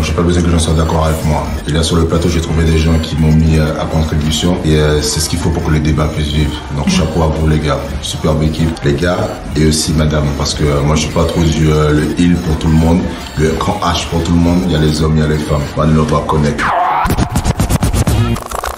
j'ai pas besoin que les gens soient d'accord avec moi. Et là, sur le plateau, j'ai trouvé des gens qui m'ont mis à contribution et c'est ce qu'il faut pour que le débat puisse vivre. Donc, chapeau à vous, les gars. Superbe équipe, les gars, et aussi madame, parce que moi, je suis pas trop le il pour tout le monde, le grand H pour tout le monde. Il y a les hommes, il y a les femmes. One Love Connect.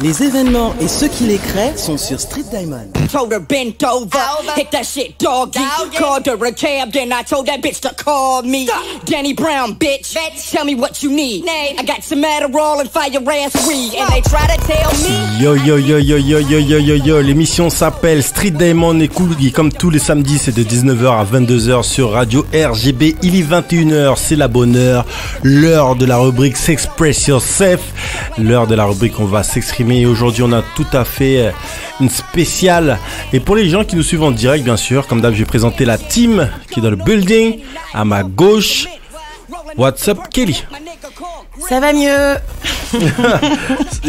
Les événements et ceux qui les créent sont sur Street Diamond. Told her bent over, hit that shit doggy. Called her a cab, then I told that bitch to call me. Danny Brown, bitch. Tell me what you need. I got some Adderall and fire ass weed, and they try to tell me. Yo yo yo yo yo yo yo yo yo. L'émission s'appelle Street Diamond et Cool. Comme tous les samedis, c'est de 19h à 22h sur Radio RGB. Il est 21h, c'est la bonne heure. L'heure de la rubrique S'express Yourself. L'heure de la rubrique on va s'exprimer. Et aujourd'hui, on a tout à fait une spéciale. Et pour les gens qui nous suivent en direct, bien sûr, comme d'hab, je vais présenter la team qui est dans le building. À ma gauche, what's up, Kelly? Ça va mieux.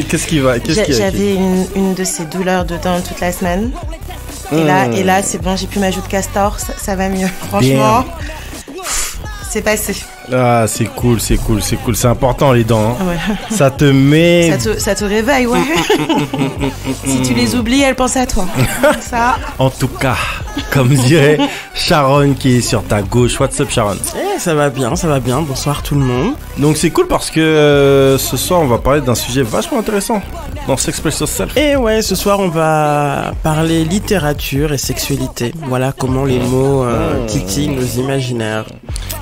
Qu'est-ce qui va? J'avais une de ces douleurs de dents toute la semaine. Et là, c'est bon, j'ai plus ma joue de castor. Ça va mieux. Franchement, c'est passé. Ah, c'est cool. C'est important, les dents. Hein. Ouais. Ça te met... Ça te réveille, ouais. Si tu les oublies, elles pensent à toi. Ça. En tout cas, comme dirait Sharon qui est sur ta gauche. What's up, Sharon? Ça va bien. Bonsoir tout le monde. Donc c'est cool parce que ce soir, on va parler d'un sujet vachement intéressant dans S'express Yourself. Et ouais, ce soir, on va parler littérature et sexualité. Voilà comment les mots titillent nos imaginaires.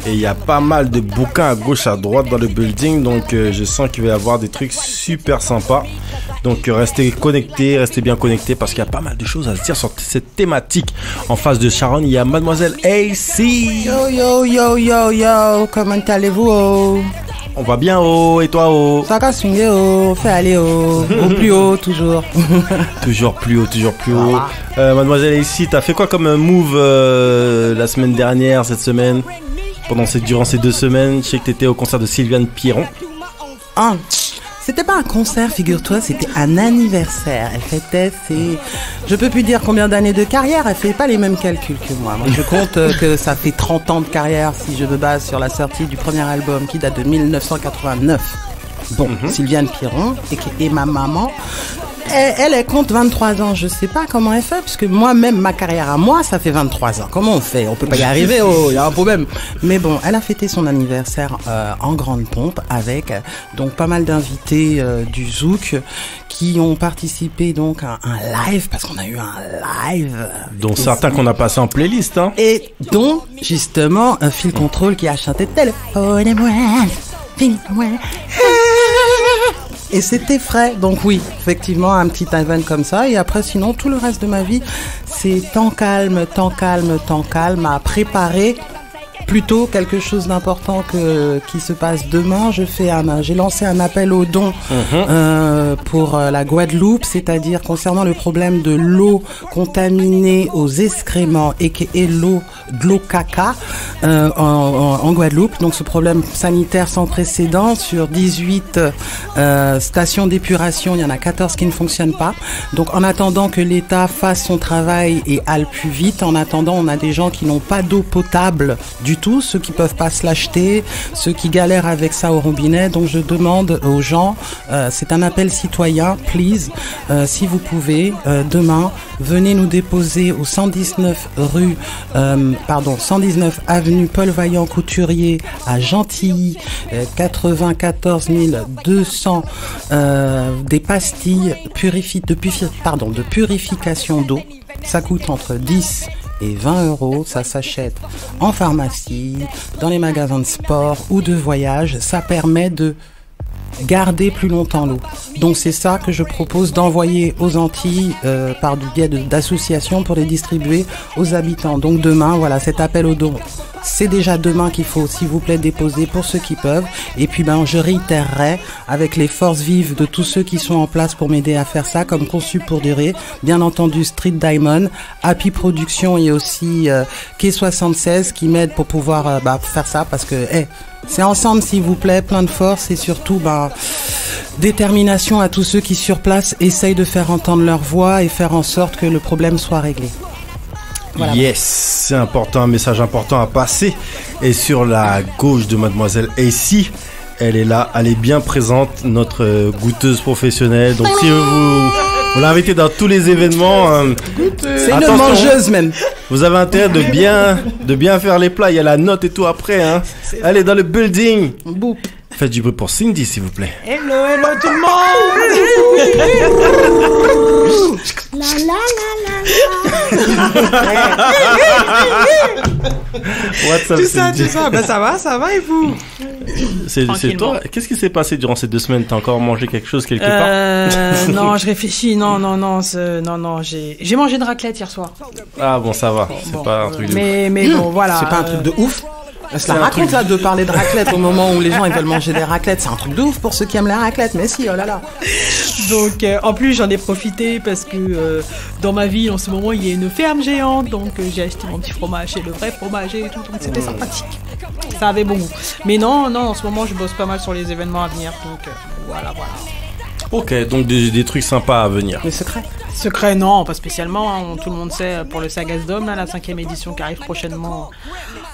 Et il y a pas mal de bouquins à gauche, à droite dans le building, donc je sens qu'il va y avoir des trucs super sympas. Donc restez connectés, restez bien connectés parce qu'il y a pas mal de choses à se dire sur cette thématique. En face de Sharon, il y a Mademoiselle AC. Yo, comment allez-vous? On va bien, et toi, Ça va swinguer, fait aller, au plus haut, toujours. Toujours plus haut. Mademoiselle AC, t'as fait quoi comme move la semaine dernière, cette semaine? Durant ces 2 semaines, je sais que t'étais au concert de Sylviane Pierron. Ah, c'était pas un concert, figure-toi, c'était un anniversaire. Elle fêtait je peux plus dire combien d'années de carrière, elle fait pas les mêmes calculs que moi. Moi, je compte que ça fait 30 ans de carrière si je me base sur la sortie du premier album qui date de 1989. Bon, Sylviane Pierron, et ma maman... Elle compte 23 ans, je sais pas comment elle fait, puisque moi-même, ma carrière à moi, ça fait 23 ans. Comment on fait? On peut pas y arriver, il y a un problème. Mais bon, elle a fêté son anniversaire en grande pompe avec donc pas mal d'invités du Zouk qui ont participé donc à un live, parce qu'on a eu un live. Dont certains qu'on a passé en playlist, hein. Et dont, justement, un Phil Control qui a chanté Téléphone-moi, file-moi. Et c'était frais, donc oui, effectivement, un petit event comme ça. Et après, sinon, tout le reste de ma vie, c'est temps calme à préparer plutôt quelque chose d'important qui se passe demain. J'ai lancé un appel aux dons pour la Guadeloupe, c'est-à-dire concernant le problème de l'eau contaminée aux excréments et l'eau de l'eau caca en Guadeloupe. Donc ce problème sanitaire sans précédent sur 18 stations d'épuration, il y en a 14 qui ne fonctionnent pas. Donc en attendant que l'État fasse son travail et aille plus vite, en attendant, on a des gens qui n'ont pas d'eau potable du tout, ceux qui peuvent pas se l'acheter, ceux qui galèrent avec ça au robinet. Donc je demande aux gens, c'est un appel citoyen, please, si vous pouvez, demain, venez nous déposer au 119 avenue Paul Vaillant Couturier à Gentilly, 94 200 des pastilles de purification d'eau. Ça coûte entre 10 et 20 €, ça s'achète en pharmacie, dans les magasins de sport ou de voyage. Ça permet de garder plus longtemps l'eau. Donc c'est ça que je propose d'envoyer aux Antilles par du biais d'associations pour les distribuer aux habitants. Donc demain, voilà, cet appel aux dons. C'est déjà demain qu'il faut, s'il vous plaît, déposer pour ceux qui peuvent. Et puis, je réitérerai avec les forces vives de tous ceux qui sont en place pour m'aider à faire ça, comme Conçu pour durer. Bien entendu, Street Diamond, Happy Production et aussi Quai 76 qui m'aident pour pouvoir faire ça parce que, c'est ensemble, s'il vous plaît, plein de force et surtout, détermination à tous ceux qui sur place essayent de faire entendre leur voix et faire en sorte que le problème soit réglé. Voilà. Yes, c'est important, un message important à passer. Et sur la gauche de Mademoiselle AC, Elle est là, elle est bien présente, notre goûteuse professionnelle. Donc si vous l'invitez dans tous les événements, c'est une mangeuse même. Vous avez intérêt de bien faire les plats. Il y a la note et tout après. Hein. Elle est dans le building. Boop. Faites du bruit pour Cindy, s'il vous plaît. Hello, hello tout le monde. La la What's up, Tout ça, Cindy? Ben ça va et vous? C'est toi. Qu'est-ce qui s'est passé durant ces 2 semaines? T'as encore mangé quelque chose quelque part? Non, je réfléchis. Non. J'ai mangé de raclette hier soir. Ah bon, ça va. C'est pas un truc de ouf. Mais bon, voilà. C'est pas un truc de ouf. Ça raconte là de parler de raclette au moment où les gens ils veulent manger des raclettes. C'est un truc de ouf pour ceux qui aiment la raclette. Mais si, oh là là. Donc, en plus, j'en ai profité parce que dans ma ville, en ce moment, il y a une ferme géante. Donc, j'ai acheté mon petit fromage et le vrai fromage et tout. Donc, c'était sympathique. Ça avait bon goût. Mais non, en ce moment, je bosse pas mal sur les événements à venir. Donc, voilà. Ok, donc des trucs sympas à venir. Les secrets. Secret, non, pas spécialement. Hein. Tout le monde sait pour le Sagas Dome, là, la 5e édition qui arrive prochainement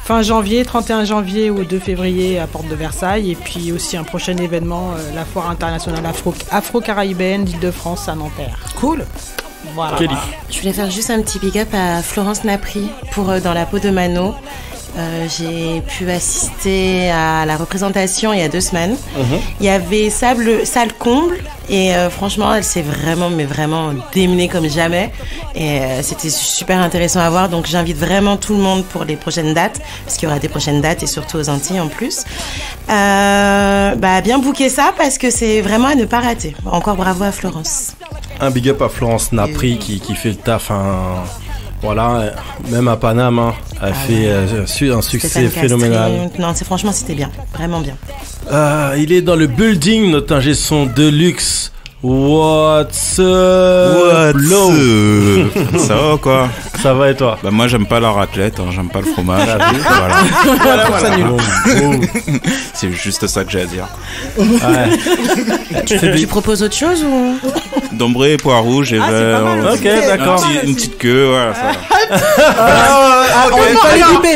fin janvier, 31 janvier ou 2 février à Porte de Versailles. Et puis aussi un prochain événement, la foire internationale afro-caribéenne d'Île-de-France à Nanterre. Cool. Voilà. Kelly. Je voulais faire juste un petit big up à Florence Napri pour Dans la peau de Mano. J'ai pu assister à la représentation il y a 2 semaines. Il y avait salle comble et franchement elle s'est vraiment démenée comme jamais et c'était super intéressant à voir, donc j'invite vraiment tout le monde pour les prochaines dates parce qu'il y aura des prochaines dates et surtout aux Antilles en plus. Bien booker ça parce que c'est vraiment à ne pas rater. Encore bravo à Florence. Un big up à Florence Napri qui fait le taf. Voilà, même à Paname, hein, elle fait un succès phénoménal. Non, franchement, c'était bien, vraiment bien. Il est dans le building, notre ingé son Deluxe. What's up? Ça va quoi? Ça va et toi? Bah moi j'aime pas la raclette, hein, j'aime pas le fromage. C'est juste ça que j'ai à dire. Tu proposes autre chose ou? Dombré et pois rouge et vert. Ok, d'accord. Une petite queue, voilà. Ça va.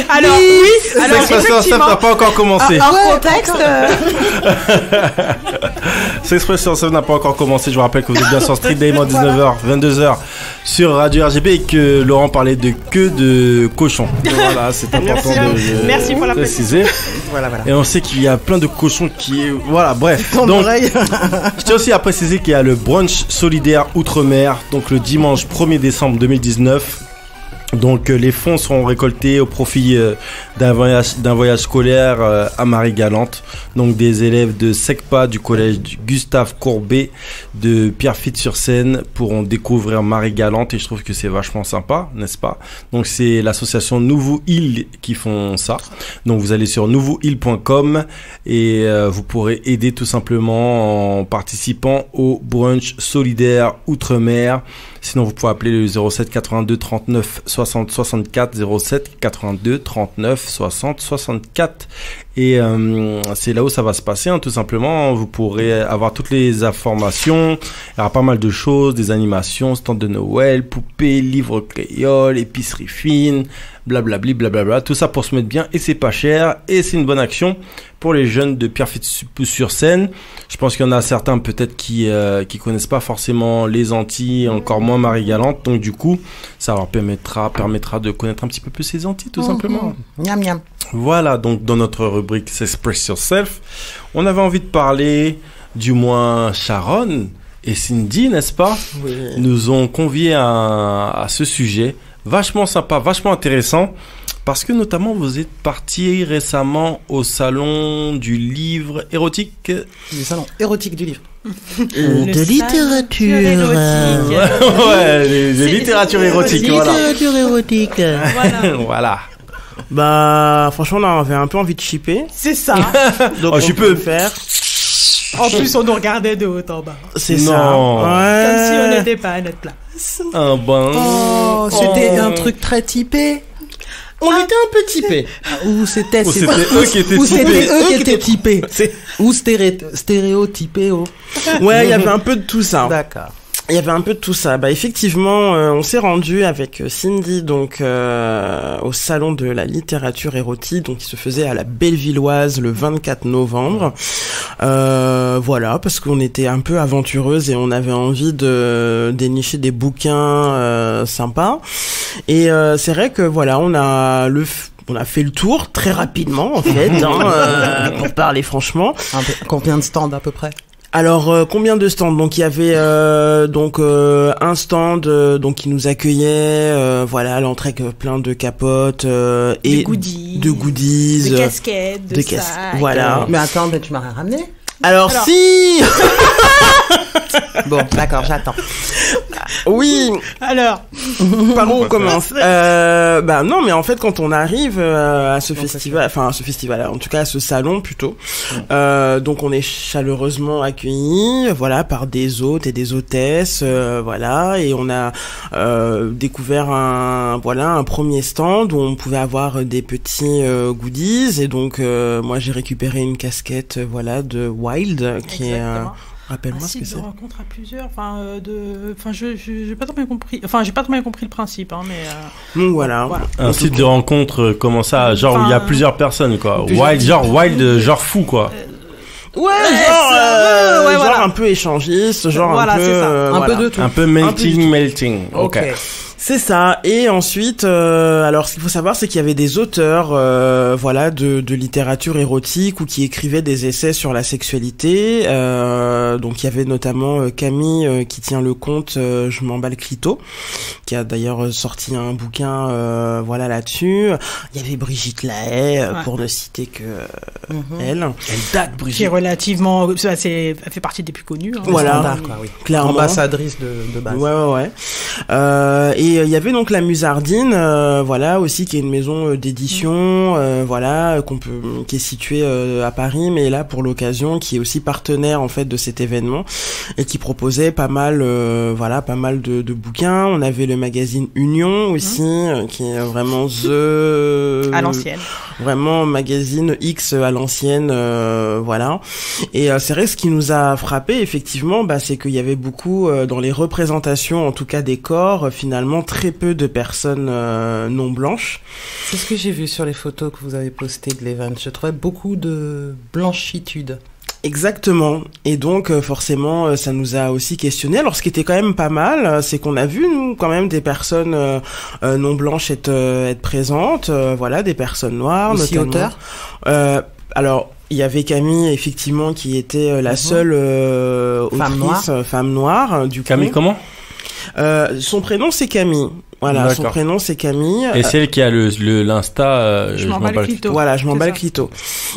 Alors, Cette expression n'a pas encore commencé. En contexte. Cette expression n'a pas encore commencé. Je vous rappelle que vous êtes bien sur Street Daemon 19h, 22h sur Radio RGB et que Laurent parlait de queue de cochon. Voilà, c'est important Merci pour de la préciser. Voilà. Et on sait qu'il y a plein de cochons qui... Voilà, bref. Donc, je tiens aussi à préciser qu'il y a le brunch solidaire Outre-mer, donc le dimanche 1er décembre 2019. Donc les fonds seront récoltés au profit d'un voyage scolaire à Marie-Galante. Donc des élèves de SECPA du collège Gustave Courbet de Pierrefitte-sur-Seine pourront découvrir Marie-Galante et je trouve que c'est vachement sympa, n'est-ce pas? Donc c'est l'association Nouveau Île qui font ça. Donc vous allez sur nouveauîle.com et vous pourrez aider tout simplement en participant au brunch solidaire Outre-mer. Sinon, vous pouvez appeler le 07 82 39 60 64 07 82 39 60 64 et c'est là où ça va se passer, hein, tout simplement. Vous pourrez avoir toutes les informations. Il y aura pas mal de choses, des animations, stand de Noël, poupées, livres créoles, épicerie fine, blablabli, blablabla. Tout ça pour se mettre bien et c'est pas cher et c'est une bonne action pour les jeunes de Pierrefitte-sur-Seine. Je pense qu'il y en a certains peut-être qui connaissent pas forcément les Antilles, encore moins Marie-Galante. Donc du coup, ça leur permettra de connaître un petit peu plus les Antilles, tout simplement. Miam miam. Voilà, donc dans notre rubrique S'Express Yourself, on avait envie de parler, du moins Sharon et Cindy, n'est-ce pas? Oui. Nous ont conviés à ce sujet, vachement sympa, vachement intéressant. Parce que notamment vous êtes parti récemment au salon du livre érotique. Du salon érotique du livre. De littérature. Ouais, de littérature érotique, voilà. Littérature érotique. Voilà. Bah, franchement, on avait un peu envie de shipper. C'est ça. Donc, Oh, je peux le faire. En plus, on nous regardait de haut en bas. C'est Non. ça. Ouais. Comme si on n'était pas à notre place. Un bain. Oh, c'était un truc très typé. On était un peu typé. Ou c'était Ou c'était eux qui étaient ou typés. c'était eux qui étaient typés. Ou stéréotypés. Oh. Ouais, il y avait un peu de tout ça. D'accord. Il y avait un peu de tout ça. Bah effectivement, on s'est rendu avec Cindy donc au salon de la littérature érotique, donc qui se faisait à la Bellevilloise le 24 novembre. Voilà, parce qu'on était un peu aventureuse et on avait envie de dénicher des bouquins sympas. Et c'est vrai que voilà, on a fait le tour très rapidement en fait, pour parler franchement. Combien de stands à peu près? Alors combien de stands? Donc il y avait un stand donc qui nous accueillait, voilà, à l'entrée avec plein de capotes et de goodies, de casquettes, de sacs. Voilà. Mais attends, tu m'as rien ramené? Alors si. Bon, d'accord, j'attends. Oui. Alors, par où on commence? Non, mais en fait, quand on arrive à ce festival, en tout cas à ce salon plutôt, donc on est chaleureusement accueillis, voilà, par des hôtes et des hôtesses, voilà, et on a découvert un premier stand où on pouvait avoir des petits goodies, et donc moi j'ai récupéré une casquette, voilà, de Wild, qui est rappelle-moi ce que c'est. De rencontre à plusieurs, j'ai pas trop bien compris. Enfin, j'ai pas trop bien compris le principe, hein, mais. Donc voilà. Un site de rencontre, comment ça, genre où il y a plusieurs personnes, quoi. Wild, genre fou, quoi. Genre un peu échangiste, genre voilà, un peu, c'est ça. Un peu de tout. Un peu melting. Ok. C'est ça. Et ensuite, alors ce qu'il faut savoir, c'est qu'il y avait des auteurs, voilà, de littérature érotique ou qui écrivaient des essais sur la sexualité. Donc il y avait notamment Camille qui tient le compte Je m'emballe clito, qui a d'ailleurs sorti un bouquin, voilà, là-dessus. Il y avait Brigitte Lahaye, pour ne citer que elle. Elle date, Brigitte. Qui est relativement, elle fait partie des plus connus. Hein, voilà, standard, quoi, oui. Clairement. Ambassadrice de base. Ouais. Et il y avait donc la Musardine, voilà, aussi, qui est une maison d'édition, voilà, qui est située à Paris, mais là pour l'occasion, qui est aussi partenaire en fait de cet événement et qui proposait pas mal de bouquins. On avait le magazine Union aussi, qui est vraiment à l'ancienne. Vraiment magazine X à l'ancienne, voilà. Et c'est vrai, ce qui nous a frappé effectivement, c'est qu'il y avait beaucoup dans les représentations, en tout cas des corps, finalement très peu de personnes non blanches. C'est ce que j'ai vu sur les photos que vous avez postées de l'event. Je trouvais beaucoup de blanchitude. Exactement. Et donc forcément ça nous a aussi questionné. Alors ce qui était quand même pas mal, c'est qu'on a vu nous quand même des personnes non blanches être présentes, voilà, des personnes noires aussi notamment. Auteurs. Alors il y avait Camille effectivement qui était la seule femme noire du coup. Camille comment? Son prénom c'est Camille. Voilà, d'accord. Son prénom c'est Camille. Et c'est elle qui a l'Insta. Je m'emballe clito. Voilà, je m'emballe clito.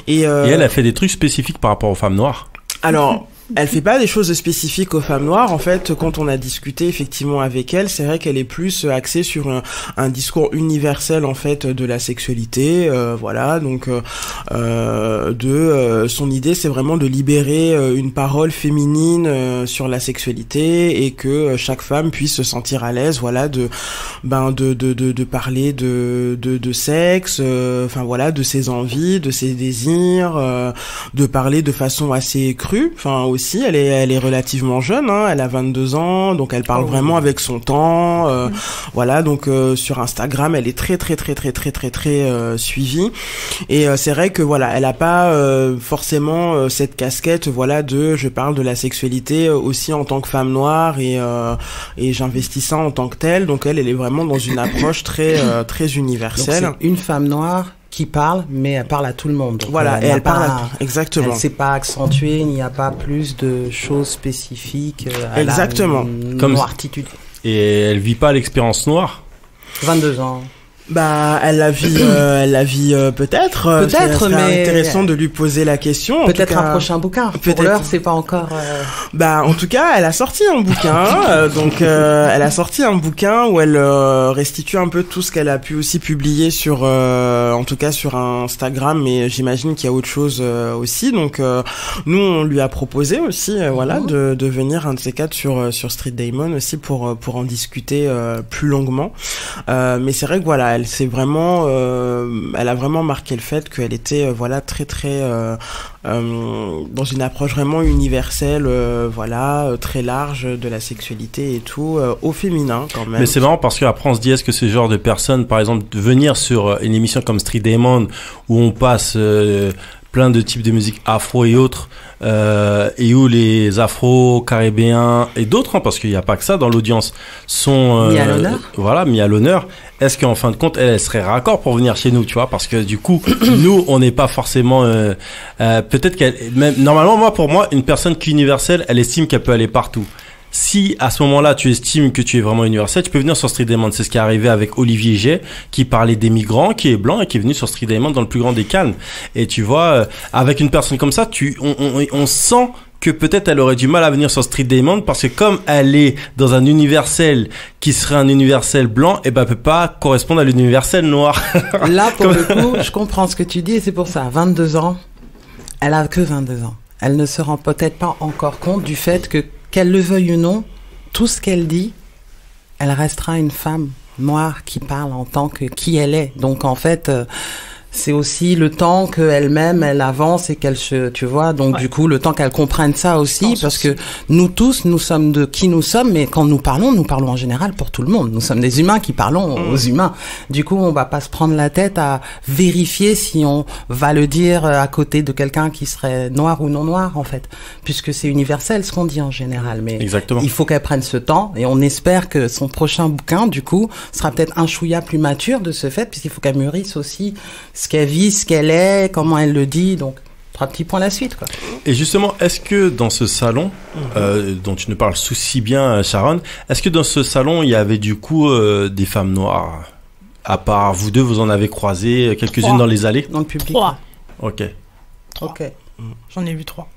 Et elle a fait des trucs spécifiques par rapport aux femmes noires. Alors, elle fait pas des choses spécifiques aux femmes noires. En fait, quand on a discuté effectivement avec elle, c'est vrai qu'elle est plus axée sur un discours universel en fait de la sexualité. Voilà, donc son idée, c'est vraiment de libérer une parole féminine sur la sexualité et que chaque femme puisse se sentir à l'aise, voilà, de parler de sexe, enfin voilà, de ses envies, de ses désirs, de parler de façon assez crue. Enfin aussi, elle est relativement jeune, hein, elle a 22 ans, donc elle parle vraiment avec son temps. Voilà, donc sur Instagram, elle est très suivie. Et c'est vrai que voilà, elle a pas forcément cette casquette, voilà, de je parle de la sexualité aussi en tant que femme noire et j'investis ça en tant que telle. Donc elle est vraiment dans une approche très universelle. Donc c'est une femme noire qui parle, mais elle parle à tout le monde. Donc voilà, et elle parle exactement. Elle ne s'est pas accentuée, il n'y a pas plus de choses spécifiques à exactement. La noirtitude. Et elle vit pas l'expérience noire? 22 ans. Elle la vit peut-être. Peut-être, mais intéressant de lui poser la question. Peut-être un prochain bouquin. Pour l'heure, c'est pas encore. En tout cas, elle a sorti un bouquin. Donc, elle a sorti un bouquin où elle restitue un peu tout ce qu'elle a pu aussi publier sur, en tout cas sur Instagram. Mais j'imagine qu'il y a autre chose aussi. Donc, nous, on lui a proposé aussi, voilà, de venir un de ces quatre sur Street Daemon aussi pour en discuter plus longuement. Mais c'est vrai que voilà. Elle a vraiment marqué le fait qu'elle était voilà très dans une approche vraiment universelle, voilà, très large de la sexualité et tout, au féminin quand même. Mais c'est marrant parce qu'après on se dit est-ce que ce genre de personnes, par exemple, de venir sur une émission comme Street Daemon où on passe plein de types de musique afro et autres, et où les afro-caribéens et d'autres, hein, parce qu'il n'y a pas que ça dans l'audience, sont mis à l'honneur. Voilà, mis à l'honneur. Est-ce qu'en fin de compte, elle serait raccord pour venir chez nous, tu vois? Parce que du coup, nous, on n'est pas forcément... peut-être qu'elle... Même, normalement, pour moi, une personne qui est universelle, elle estime qu'elle peut aller partout. Si à ce moment-là tu estimes que tu es vraiment universel, tu peux venir sur Street Diamond. C'est ce qui est arrivé avec Olivier G, qui parlait des migrants, qui est blanc et qui est venu sur Street Diamond dans le plus grand des calmes. Et tu vois, avec une personne comme ça, on sent que peut-être elle aurait du mal à venir sur Street Diamond parce que comme elle est dans un universel qui serait un universel blanc, elle peut pas correspondre à l'universel noir. Là, pour le coup, je comprends ce que tu dis et c'est pour ça. 22 ans, elle a que 22 ans. Elle ne se rend peut-être pas encore compte du fait que qu'elle le veuille ou non, tout ce qu'elle dit, elle restera une femme noire qui parle en tant que qui elle est. Donc en fait, c'est aussi le temps qu'elle-même, elle avance et qu'elle se, tu vois, donc du coup, le temps qu'elle comprenne ça aussi, parce que nous tous, nous sommes de qui nous sommes, mais quand nous parlons en général pour tout le monde. Nous sommes des humains qui parlons aux humains. Du coup, on va pas se prendre la tête à vérifier si on va le dire à côté de quelqu'un qui serait noir ou non noir, en fait, puisque c'est universel ce qu'on dit en général. Mais exactement. Il faut qu'elle prenne ce temps et on espère que son prochain bouquin, du coup, sera peut-être un chouïa plus mature de ce fait, puisqu'il faut qu'elle mûrisse aussi ce qu'elle vit, ce qu'elle est, comment elle le dit, donc 3 petits points la suite, quoi. Et justement, est-ce que dans ce salon, dont tu nous parles si bien, Sharon, est-ce que dans ce salon, il y avait du coup des femmes noires? À part vous deux, vous en avez croisé quelques-unes 3. dans les allées? Dans le public. 3. Ok. 3. Ok. J'en ai vu 3.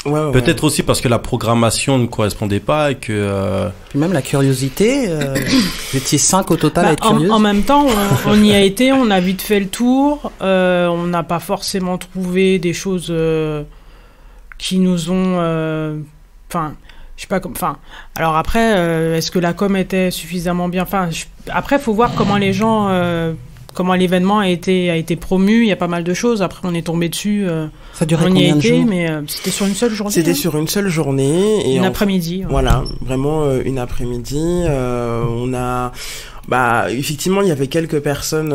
Ouais. Peut-être aussi parce que la programmation ne correspondait pas et que... Puis même la curiosité, vous étiez 5 au total à être curieuse. En même temps, on y a été, on a vite fait le tour, on n'a pas forcément trouvé des choses qui nous ont... Enfin, je sais pas comme... Enfin, alors après, est-ce que la com était suffisamment bien... Enfin, après, il faut voir comment les gens... comment l'événement a été promu, il y a pas mal de choses. Après, on est tombé dessus. Ça durait on y combien a de été, jours? mais c'était sur une seule journée. C'était sur une seule journée. Et une après-midi. Ouais. Voilà, vraiment une après-midi. On a... effectivement, il y avait quelques personnes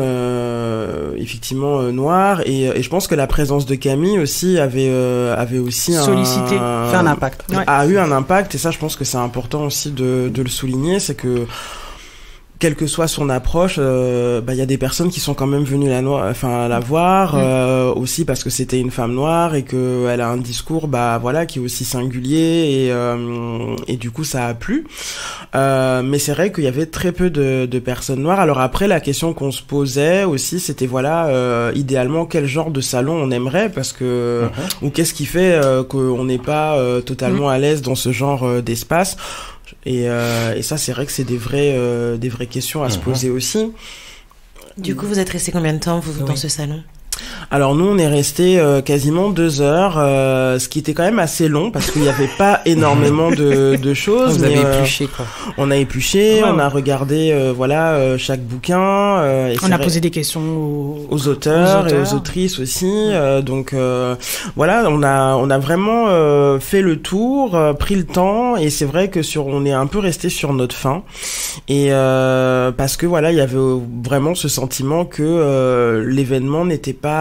effectivement noires et je pense que la présence de Camille aussi avait aussi sollicité, fait un impact. A eu un impact et ça, je pense que c'est important aussi de le souligner, c'est que quelle que soit son approche, y a des personnes qui sont quand même venues la voir, aussi parce que c'était une femme noire et que elle a un discours, qui est aussi singulier et du coup ça a plu. Mais c'est vrai qu'il y avait très peu de personnes noires. Alors après, la question qu'on se posait aussi, c'était idéalement quel genre de salon on aimerait, parce que ou qu'est-ce qui fait qu'on n'est pas totalement à l'aise dans ce genre d'espace. Et ça, c'est vrai que c'est des vraies questions à se poser aussi. Du coup, vous êtes resté combien de temps dans ce salon? Alors nous, on est resté quasiment 2 heures, ce qui était quand même assez long parce qu'il n'y avait pas énormément de choses. Vous avez épluché, quoi. On a épluché, on a regardé chaque bouquin. Et on a posé des questions aux auteurs et aux autrices aussi. Donc voilà, on a vraiment fait le tour, pris le temps, et c'est vrai que on est un peu resté sur notre faim. Et parce que voilà, il y avait vraiment ce sentiment que l'événement n'était pas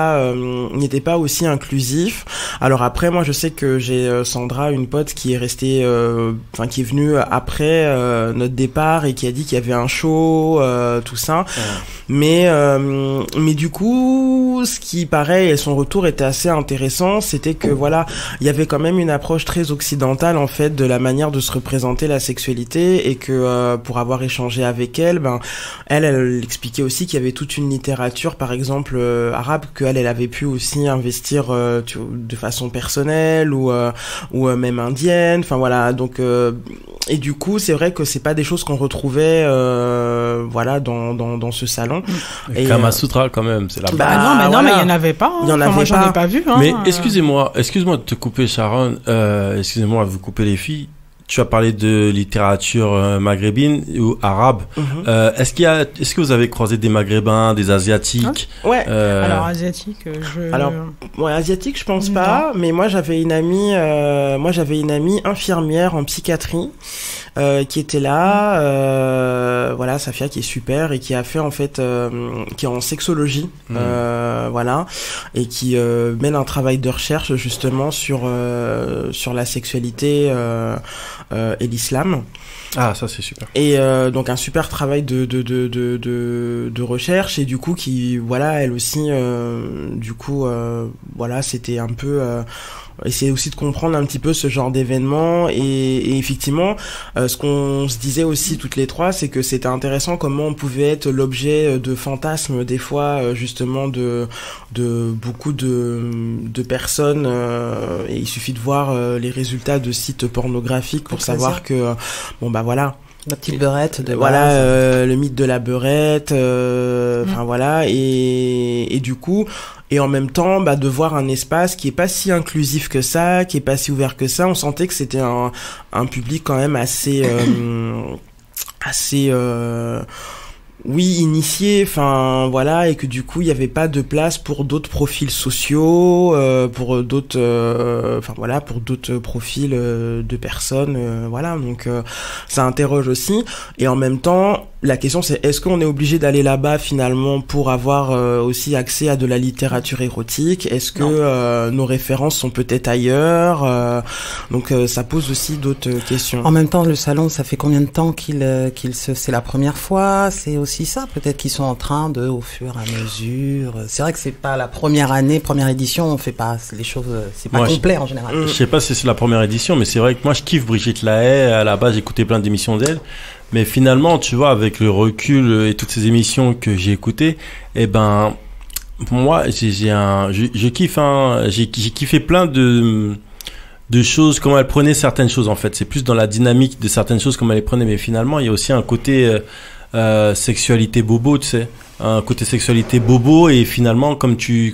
aussi inclusif. Alors après, moi je sais que j'ai Sandra, une pote qui est restée qui est venue après notre départ et qui a dit qu'il y avait un show, tout ça. Mais du coup, ce qui paraît, et son retour était assez intéressant, c'était que voilà, il y avait quand même une approche très occidentale en fait de la manière de se représenter la sexualité, et que pour avoir échangé avec elle, elle expliquait aussi qu'il y avait toute une littérature, par exemple arabe, qu'elle avait pu aussi investir de façon personnelle ou même indienne. Enfin voilà, donc et du coup, c'est vrai que c'est pas des choses qu'on retrouvait dans ce salon. Et Kama Sutra quand même, c'est la base. Non, mais il y en avait pas. Il y en avait moi, j'en ai pas vu. Mais excuse-moi de te couper, Sharon. Excusez-moi de vous couper, les filles. tu as parlé de littérature maghrébine ou arabe. Est-ce que vous avez croisé des Maghrébins, des Asiatiques? Ouais. Alors asiatique, asiatique, je pense pas. Mais moi, j'avais une amie infirmière en psychiatrie. Qui était là, voilà, Safia, qui est super et qui a fait en fait, qui est en sexologie, voilà, et qui mène un travail de recherche justement sur la sexualité et l'islam. Ah, ça c'est super. Et donc un super travail de recherche et du coup qui, voilà, elle aussi, du coup, voilà, c'était un peu essayer aussi de comprendre un petit peu ce genre d'événement et effectivement ce qu'on se disait aussi toutes les trois, c'est que c'était intéressant comment on pouvait être l'objet de fantasmes des fois justement de beaucoup de personnes et il suffit de voir les résultats de sites pornographiques pour savoir que bon bah voilà, la petite beurette de voilà, le mythe de la beurette, enfin voilà, et du coup, et en même temps, bah, de voir un espace qui est pas si inclusif que ça, qui est pas si ouvert que ça, on sentait que c'était un public quand même assez oui, initié, enfin voilà, et que du coup il y avait pas de place pour d'autres profils sociaux, pour d'autres, enfin voilà, pour d'autres profils de personnes, voilà, donc ça interroge aussi. Et en même temps, la question c'est est-ce qu'on est obligé d'aller là-bas finalement pour avoir aussi accès à de la littérature érotique? Est-ce que nos références sont peut-être ailleurs? Donc ça pose aussi d'autres questions. En même temps, le salon, ça fait combien de temps c'est la première fois? C'est aussi ça, peut-être qu'ils sont en train de, au fur et à mesure. C'est vrai que c'est pas la première édition, on fait pas les choses, c'est pas complet en général. Je sais pas si c'est la première édition, mais c'est vrai que moi je kiffe Brigitte Lahaie. À la base, j'écoutais plein d'émissions d'elle. Mais finalement, tu vois, avec le recul et toutes ces émissions que j'ai écoutées, eh ben, moi, je kiffe, j'ai kiffé plein de choses, comment elle prenait certaines choses, en fait. C'est plus dans la dynamique de certaines choses, comment elle les prenait. Mais finalement, il y a aussi un côté, sexualité bobo, tu sais. Un côté sexualité bobo, et finalement, comme tu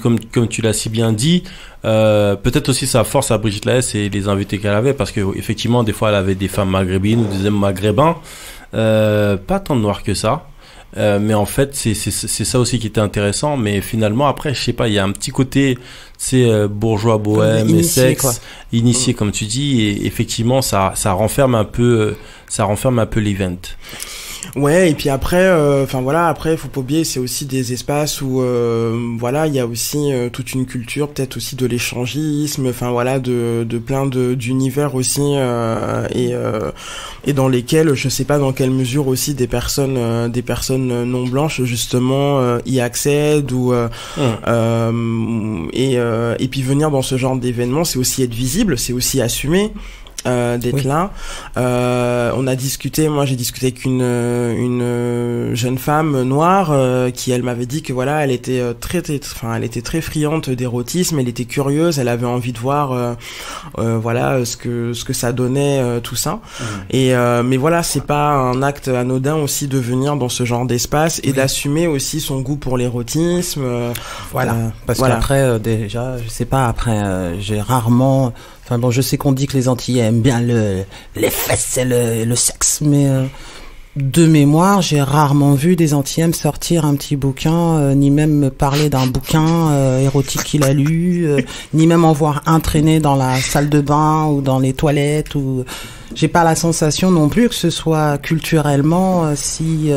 l'as si bien dit, peut-être aussi sa force à Brigitte Lahaie, c'est les invités qu'elle avait, parce que, effectivement, des fois, elle avait des femmes maghrébines ou des hommes maghrébins. Pas tant de noir que ça, mais en fait c'est ça aussi qui était intéressant. Mais finalement après, je sais pas, il y a un petit côté, c'est bourgeois, bohème, initié, sexe, initié comme tu dis, et effectivement ça renferme un peu l'event. Ouais, et puis après, enfin voilà, après, faut pas oublier, c'est aussi des espaces où, voilà, il y a aussi toute une culture, peut-être aussi de l'échangisme, enfin voilà, de plein d'univers aussi, et dans lesquels, je sais pas dans quelle mesure aussi des personnes non blanches justement y accèdent ou et puis venir dans ce genre d'événement, c'est aussi être visible, c'est aussi assumer. D'être là. Moi j'ai discuté avec une jeune femme noire qui, elle m'avait dit que voilà, elle était elle était très friande d'érotisme, elle était curieuse, elle avait envie de voir voilà ce que ça donnait, tout ça. Et mais voilà, c'est pas un acte anodin aussi de venir dans ce genre d'espace et d'assumer aussi son goût pour l'érotisme. Parce qu'après déjà, je sais pas, après j'ai rarement. Enfin bon, je sais qu'on dit que les Antillais aiment bien les fesses et le sexe, mais de mémoire, j'ai rarement vu des Antillais me sortir un petit bouquin, ni même me parler d'un bouquin érotique qu'il a lu, ni même en voir un traîner dans la salle de bain ou dans les toilettes. Ou j'ai pas la sensation non plus que ce soit culturellement si...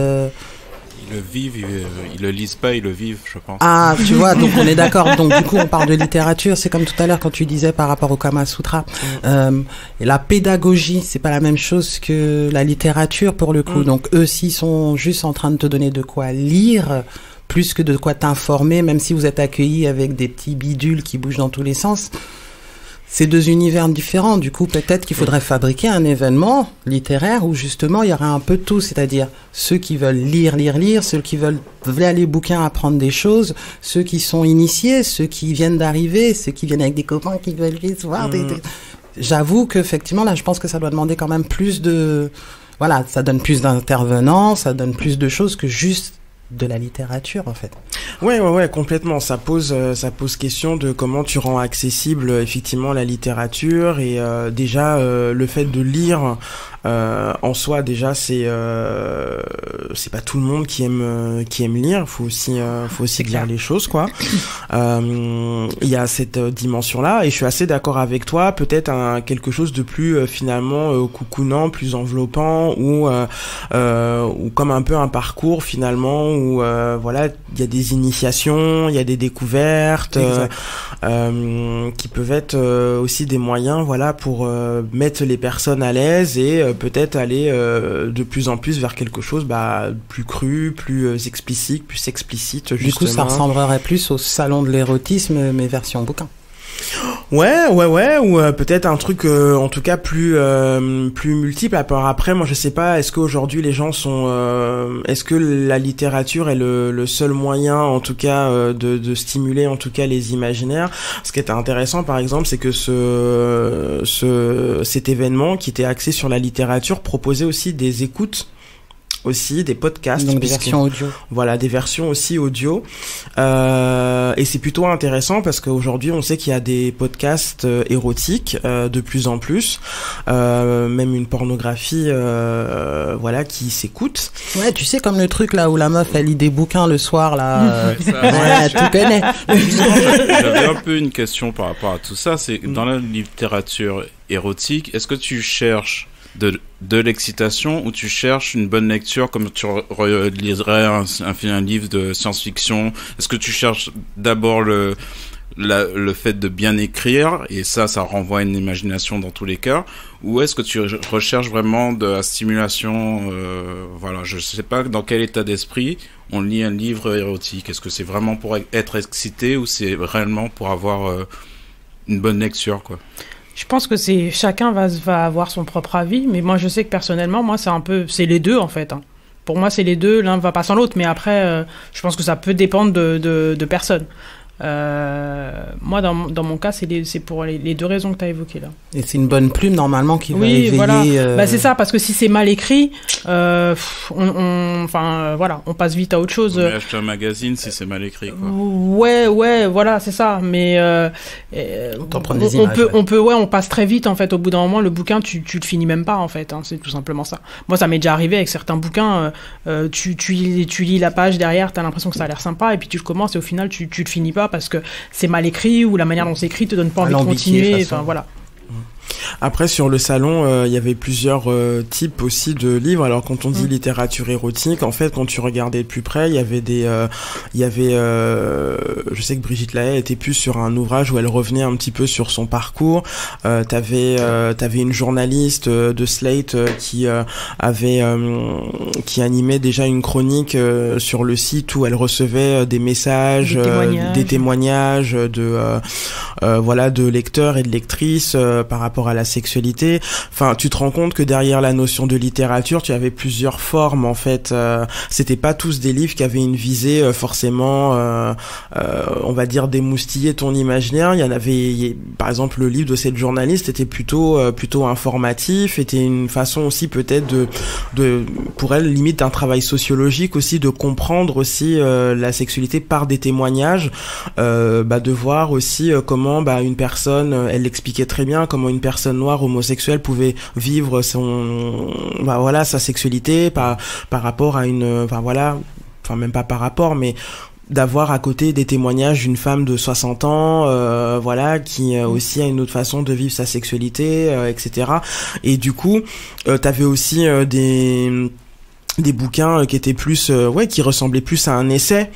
Ils le vivent, ils le lisent pas, ils le vivent, je pense. Ah, tu vois, donc on est d'accord. Donc du coup, on parle de littérature. C'est comme tout à l'heure quand tu disais par rapport au Kama Sutra. Et la pédagogie, c'est pas la même chose que la littérature pour le coup. Donc eux, s'ils sont juste en train de te donner de quoi lire, plus que de quoi t'informer, même si vous êtes accueillis avec des petits bidules qui bougent dans tous les sens. C'est deux univers différents. Du coup, peut-être qu'il faudrait fabriquer un événement littéraire où justement il y aurait un peu de tout, c'est-à-dire ceux qui veulent lire, ceux qui veulent aller bouquin apprendre des choses, ceux qui sont initiés, ceux qui viennent d'arriver, ceux qui viennent avec des copains qui veulent voir J'avoue qu'effectivement là, je pense que ça doit demander quand même plus de, voilà, ça donne plus d'intervenants, ça donne plus de choses que juste de la littérature en fait. Ouais, complètement. Ça pose question de comment tu rends accessible effectivement la littérature et déjà le fait de lire en soi déjà c'est pas tout le monde qui aime lire. Faut aussi dire les choses quoi. Il y a cette dimension là et je suis assez d'accord avec toi. Peut-être quelque chose de plus finalement coucounant, plus enveloppant ou comme un peu un parcours finalement où voilà il y a des initiations, il y a des découvertes qui peuvent être aussi des moyens voilà pour mettre les personnes à l'aise et peut-être aller de plus en plus vers quelque chose plus cru, plus explicite justement. Du coup ça ressemblerait plus au salon de l'érotisme mais version bouquin. Ouais, ou peut-être un truc en tout cas plus multiple. Après, moi je sais pas, est-ce qu'aujourd'hui les gens sont, est-ce que la littérature est le seul moyen en tout cas de stimuler en tout cas les imaginaires. Ce qui était intéressant par exemple, c'est que cet événement qui était axé sur la littérature proposait aussi des écoutes. Aussi des podcasts, donc des versions audio. Voilà, des versions aussi audio. Et c'est plutôt intéressant parce qu'aujourd'hui, on sait qu'il y a des podcasts érotiques de plus en plus, même une pornographie, voilà, qui s'écoute. Ouais, tu sais comme le truc là où la meuf elle lit des bouquins le soir là. Ouais, tu connais. J'avais un peu une question par rapport à tout ça. C'est dans la littérature érotique, est-ce que tu cherches de l'excitation ou tu cherches une bonne lecture comme tu liserais un livre de science-fiction? Est-ce que tu cherches d'abord le fait de bien écrire et ça renvoie à une imagination dans tous les cas, ou est-ce que tu recherches vraiment de la stimulation voilà, je sais pas dans quel état d'esprit on lit un livre érotique. Est-ce que c'est vraiment pour être excité ou c'est réellement pour avoir une bonne lecture quoi? Je pense que chacun va avoir son propre avis, mais moi je sais que personnellement, moi c'est les deux en fait. Hein. Pour moi c'est les deux, l'un va pas sans l'autre, mais après je pense que ça peut dépendre de personnes. Moi dans mon cas c'est pour les deux raisons que tu as évoquées là. Et c'est une bonne plume normalement qui va éveiller voilà. C'est ça, parce que si c'est mal écrit on passe vite à autre chose. On peut acheter un magazine si c'est mal écrit quoi. Ouais voilà, c'est ça, mais on passe très vite en fait. Au bout d'un moment le bouquin tu le finis même pas en fait, hein, c'est tout simplement ça. Moi ça m'est déjà arrivé avec certains bouquins, tu lis la page derrière, t'as l'impression que ça a l'air sympa et puis tu le commences et au final tu le finis pas parce que c'est mal écrit ou la manière dont c'est écrit te donne pas envie de continuer. Enfin voilà. Après sur le salon, il y avait plusieurs types aussi de livres. Alors quand on dit littérature érotique, en fait quand tu regardais de plus près, il y avait je sais que Brigitte Lahaie était plus sur un ouvrage où elle revenait un petit peu sur son parcours. T'avais une journaliste de Slate qui animait déjà une chronique sur le site où elle recevait des messages, des témoignages de lecteurs et de lectrices par rapport à la sexualité. Enfin, tu te rends compte que derrière la notion de littérature, tu avais plusieurs formes en fait. C'était pas tous des livres qui avaient une visée forcément, on va dire d'émoustiller ton imaginaire. Il y en avait, par exemple, le livre de cette journaliste était plutôt informatif, était une façon aussi peut-être de pour elle limite d'un travail sociologique aussi, de comprendre aussi la sexualité par des témoignages, de voir aussi comment une personne, elle l'expliquait très bien, comment une personne noire homosexuelle pouvait vivre sa sexualité par rapport à même pas par rapport, mais d'avoir à côté des témoignages d'une femme de 60 ans qui aussi a une autre façon de vivre sa sexualité, etc. Et du coup t'avais aussi des bouquins qui étaient plus qui ressemblaient plus à un essai.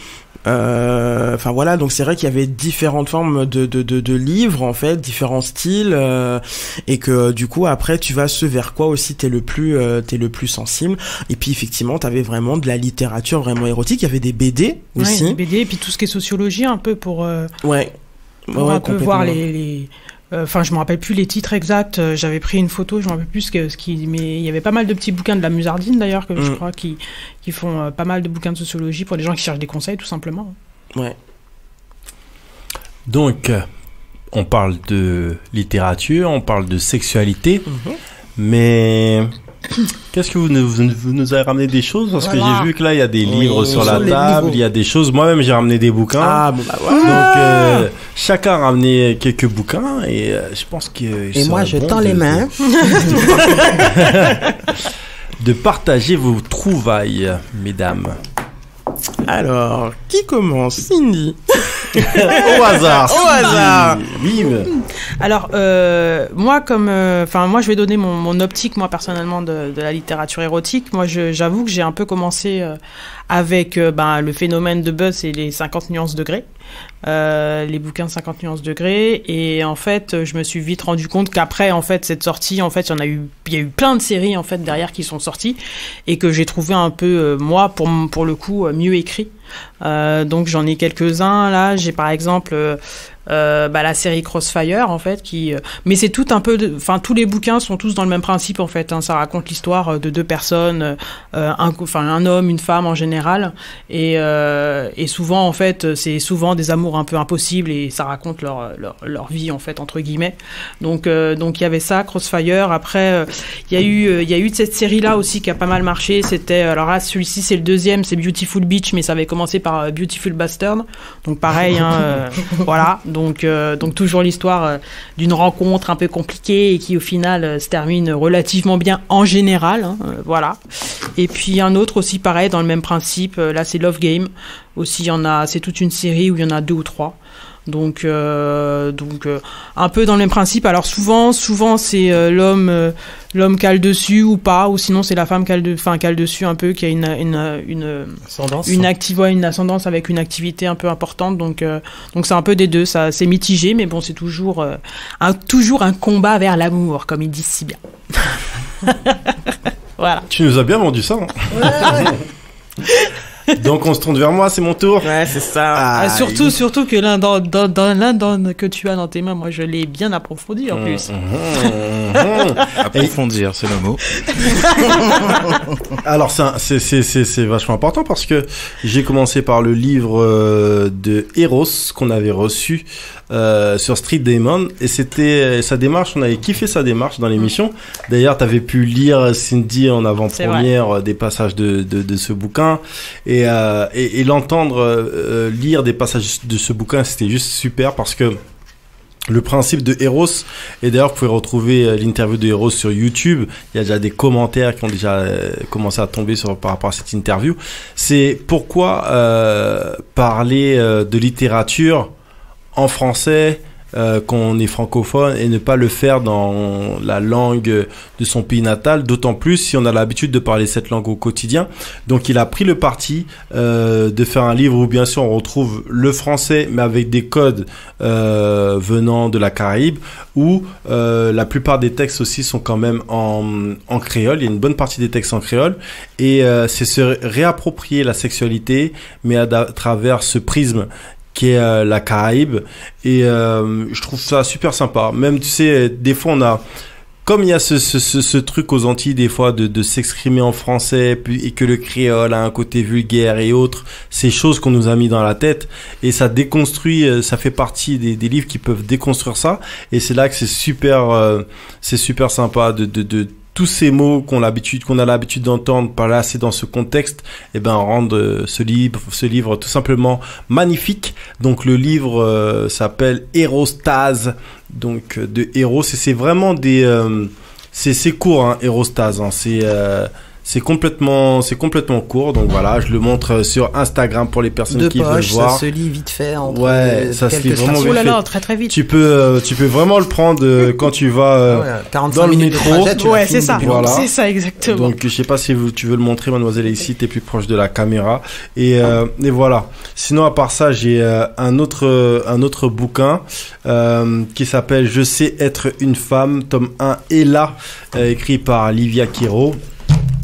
Donc c'est vrai qu'il y avait différentes formes de livres en fait, différents styles, et que du coup après tu vas ce vers quoi aussi t'es le plus sensible. Et puis effectivement t'avais vraiment de la littérature vraiment érotique. Il y avait des BD aussi. Ouais, des BD et puis tout ce qui est sociologie un peu pour un peu voir les je me rappelle plus les titres exacts. J'avais pris une photo, je me rappelle plus mais il y avait pas mal de petits bouquins de la Musardine d'ailleurs que je crois qui font pas mal de bouquins de sociologie pour des gens qui cherchent des conseils tout simplement. Ouais. Donc on parle de littérature, on parle de sexualité, mais Qu'est-ce que vous nous avez ramené des choses? Parce que Voilà. j'ai vu que là, il y a des livres sur la sur les table, livres. il y a des choses. Moi-même, j'ai ramené des bouquins. Ah, bon, bah voilà. Donc, chacun a ramené quelques bouquins et je pense que. Et moi, je tends les mains. De partager vos trouvailles, mesdames. Alors, qui commence? Cindy. Au hasard. Au hasard. Vive. Alors, moi, moi, je vais donner mon optique, moi, personnellement, de la littérature érotique. Moi, j'avoue que j'ai un peu commencé avec le phénomène de buzz et les 50 nuances de Grey. Les bouquins 50 nuances de Grey, et en fait je me suis vite rendu compte qu'après en fait cette sortie, en fait il y a eu plein de séries en fait derrière qui sont sorties et que j'ai trouvé un peu moi pour le coup mieux écrit. Donc j'en ai quelques-uns là, j'ai par exemple la série Crossfire en fait mais c'est tout un peu tous les bouquins sont tous dans le même principe en fait, hein. Ça raconte l'histoire de deux personnes, un homme, une femme en général, et souvent en fait c'est souvent des amours un peu impossibles et ça raconte leur vie en fait entre guillemets. Donc il y avait ça, Crossfire. Après il y a eu cette série là aussi qui a pas mal marché, c'était alors là celui-ci c'est le deuxième, c'est Beautiful Beach, mais ça avait commencé par Beautiful Bastard, donc pareil hein, voilà, donc toujours l'histoire d'une rencontre un peu compliquée et qui au final se termine relativement bien en général, hein, voilà. Et puis un autre aussi pareil dans le même principe, là c'est Love Game aussi, c'est toute une série où il y en a 2 ou 3. Donc un peu dans le même principe. Alors souvent c'est l'homme cale dessus ou pas, ou sinon c'est la femme cale dessus un peu, qui a une ascendance avec une activité un peu importante. Donc c'est un peu des deux. Ça c'est mitigé, mais bon c'est toujours un combat vers l'amour, comme ils disent si bien. Voilà. Tu nous as bien vendu ça. Hein. Donc on se tourne vers moi, c'est mon tour. Ouais, c'est ça. Surtout que l'un que tu as dans tes mains, moi je l'ai bien approfondi en plus. Approfondir, c'est le mot. Alors c'est vachement important parce que j'ai commencé par le livre de Eros qu'on avait reçu sur Street Demon, et c'était sa démarche, on avait kiffé sa démarche dans l'émission. D'ailleurs t'avais pu lire, Cindy, en avant-première des passages de ce bouquin, et l'entendre lire des passages de ce bouquin, c'était juste super, parce que le principe de Eros, et d'ailleurs vous pouvez retrouver l'interview de Eros sur YouTube, il y a déjà des commentaires qui ont déjà commencé à tomber par rapport à cette interview, c'est pourquoi parler de littérature en français qu'on est francophone, et ne pas le faire dans la langue de son pays natal, d'autant plus si on a l'habitude de parler cette langue au quotidien. Donc il a pris le parti de faire un livre où bien sûr on retrouve le français, mais avec des codes venant de la Caraïbe, où la plupart des textes aussi sont quand même en créole. Il y a une bonne partie des textes en créole, et c'est se réapproprier la sexualité, mais à travers ce prisme qui est la Caraïbe, et je trouve ça super sympa. Même, tu sais, des fois on a, comme il y a ce truc aux Antilles des fois de s'exprimer en français, et que le créole a un côté vulgaire et autres, ces choses qu'on nous a mis dans la tête, et ça déconstruit, ça fait partie des livres qui peuvent déconstruire ça, et c'est là que c'est super sympa de tous ces mots qu'on a l'habitude d'entendre placer dans ce contexte, et rendre ce livre tout simplement magnifique. Donc le livre s'appelle Érostase, donc de Eros, et c'est vraiment c'est court, hein, Érostase, hein, c'est complètement court, donc voilà, je le montre sur Instagram pour les personnes qui veulent voir. Ça se lit vite fait. Ça se lit vraiment vite fait. Très très vite. Tu peux vraiment le prendre quand tu vas 45 dans le minutes métro. de trajet, Ouais, c'est ça. Voilà. C'est ça exactement. Donc je sais pas si tu veux le montrer, mademoiselle, ici t'es plus proche de la caméra, et voilà. Sinon à part ça, j'ai un autre bouquin qui s'appelle Je sais être une femme, tome 1 est là, écrit par Livia Quiro.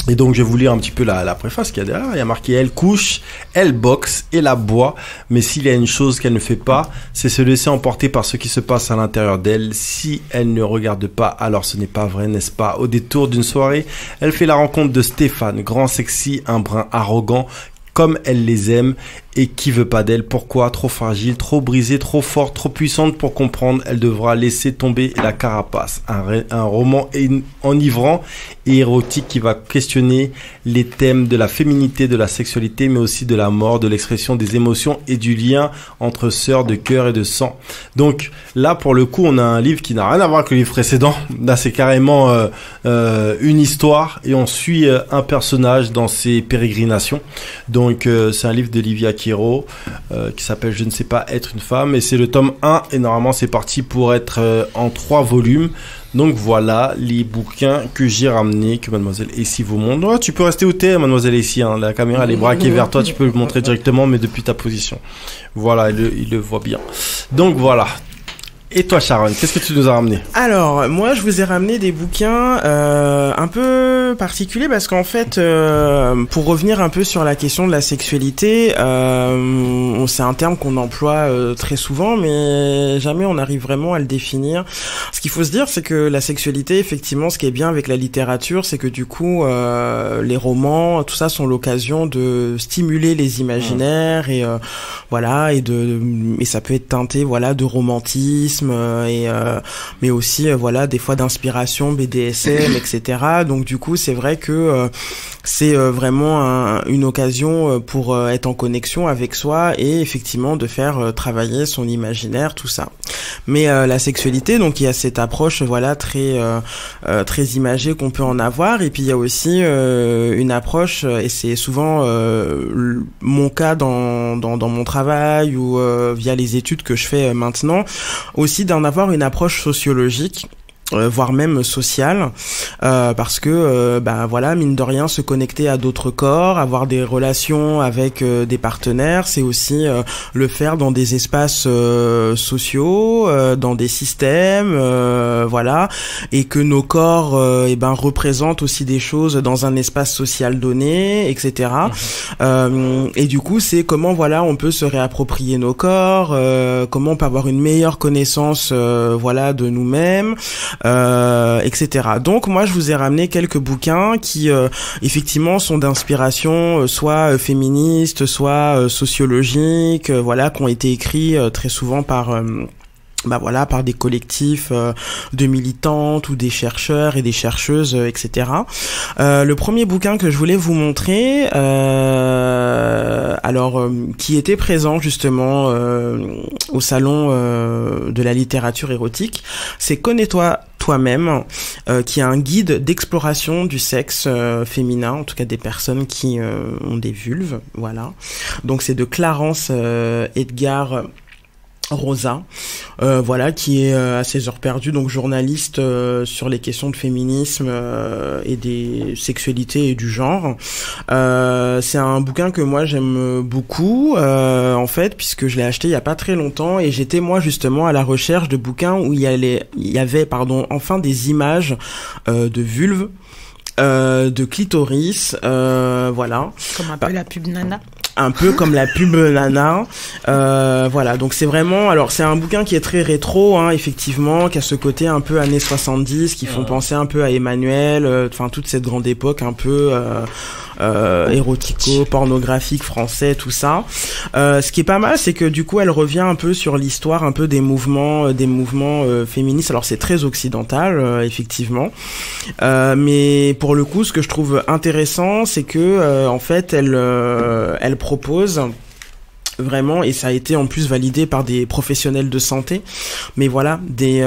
Et donc je vais vous lire un petit peu la préface qu'il y a derrière. Il y a marqué: elle couche, elle boxe et la boit, mais s'il y a une chose qu'elle ne fait pas, c'est se laisser emporter par ce qui se passe à l'intérieur d'elle. Si elle ne regarde pas, alors ce n'est pas vrai, n'est-ce pas? Au détour d'une soirée, elle fait la rencontre de Stéphane, grand, sexy, un brin arrogant, comme elle les aime, Et qui veut pas d'elle? Pourquoi? Trop fragile, trop brisée, trop forte, trop puissante pour comprendre. Elle devra laisser tomber la carapace. Un roman enivrant et érotique qui va questionner les thèmes de la féminité, de la sexualité, mais aussi de la mort, de l'expression des émotions et du lien entre sœurs de cœur et de sang. Donc là, pour le coup, on a un livre qui n'a rien à voir avec le livre précédent. Là, c'est carrément une histoire et on suit un personnage dans ses pérégrinations. Donc c'est un livre d'Olivia Quiro qui s'appelle Je ne sais pas être une femme et c'est le tome 1 et normalement c'est parti pour être en 3 volumes. Donc voilà les bouquins que j'ai ramenés, que mademoiselle Essie vous montre. Oh, tu peux rester où t'es, mademoiselle Essie, hein. La caméra elle est braquée vers toi, tu peux le montrer directement mais depuis ta position. Voilà, il le voit bien. Donc voilà. Et toi Sharon, qu'est-ce que tu nous as ramené? Alors, moi je vous ai ramené des bouquins un peu particuliers parce qu'en fait, pour revenir un peu sur la question de la sexualité, c'est un terme qu'on emploie très souvent, mais jamais on arrive vraiment à le définir. Ce qu'il faut se dire, c'est que la sexualité, effectivement, ce qui est bien avec la littérature, c'est que du coup, les romans, tout ça sont l'occasion de stimuler les imaginaires et voilà, et ça peut être teinté, voilà, de romantisme. Mais aussi voilà des fois d'inspiration BDSM etc. Donc du coup c'est vrai que c'est vraiment une occasion pour être en connexion avec soi et effectivement de faire travailler son imaginaire, tout ça. Mais la sexualité, donc il y a cette approche voilà très imagée qu'on peut en avoir et puis il y a aussi une approche et c'est souvent mon cas dans mon travail ou via les études que je fais maintenant aussi d'en avoir une approche sociologique voire même sociale parce que voilà mine de rien se connecter à d'autres corps, avoir des relations avec des partenaires, c'est aussi le faire dans des espaces sociaux, dans des systèmes voilà, et que nos corps représentent aussi des choses dans un espace social donné, etc. Et du coup c'est comment voilà on peut se réapproprier nos corps, comment on peut avoir une meilleure connaissance voilà de nous-mêmes, etc. Donc moi je vous ai ramené quelques bouquins qui effectivement sont d'inspiration soit féministe, soit sociologique, voilà, qui ont été écrits très souvent par voilà par des collectifs de militantes ou des chercheurs et des chercheuses, etc. Le premier bouquin que je voulais vous montrer, qui était présent justement au salon de la littérature érotique, c'est Connais-toi toi-même, qui est un guide d'exploration du sexe féminin, en tout cas des personnes qui ont des vulves, voilà. Donc c'est de Clarence Edgar Rosa, voilà, qui est à ses heures perdues, donc journaliste sur les questions de féminisme et des sexualités et du genre. C'est un bouquin que moi j'aime beaucoup, en fait, puisque je l'ai acheté il y a pas très longtemps et j'étais moi justement à la recherche de bouquins où il y avait enfin des images de vulves, de clitoris, voilà. Comme un peu la pub Nana. Un peu comme la pub Nana, voilà, donc c'est vraiment, alors c'est un bouquin qui est très rétro, hein, effectivement, qui a ce côté un peu années 70, qui font penser un peu à Emmanuel, enfin toute cette grande époque un peu érotico, pornographique français, tout ça. Ce qui est pas mal, c'est que du coup elle revient un peu sur l'histoire un peu des mouvements féministes. Alors c'est très occidental, effectivement, mais pour le coup ce que je trouve intéressant, c'est que en fait elle propose vraiment, et ça a été en plus validé par des professionnels de santé, mais voilà, des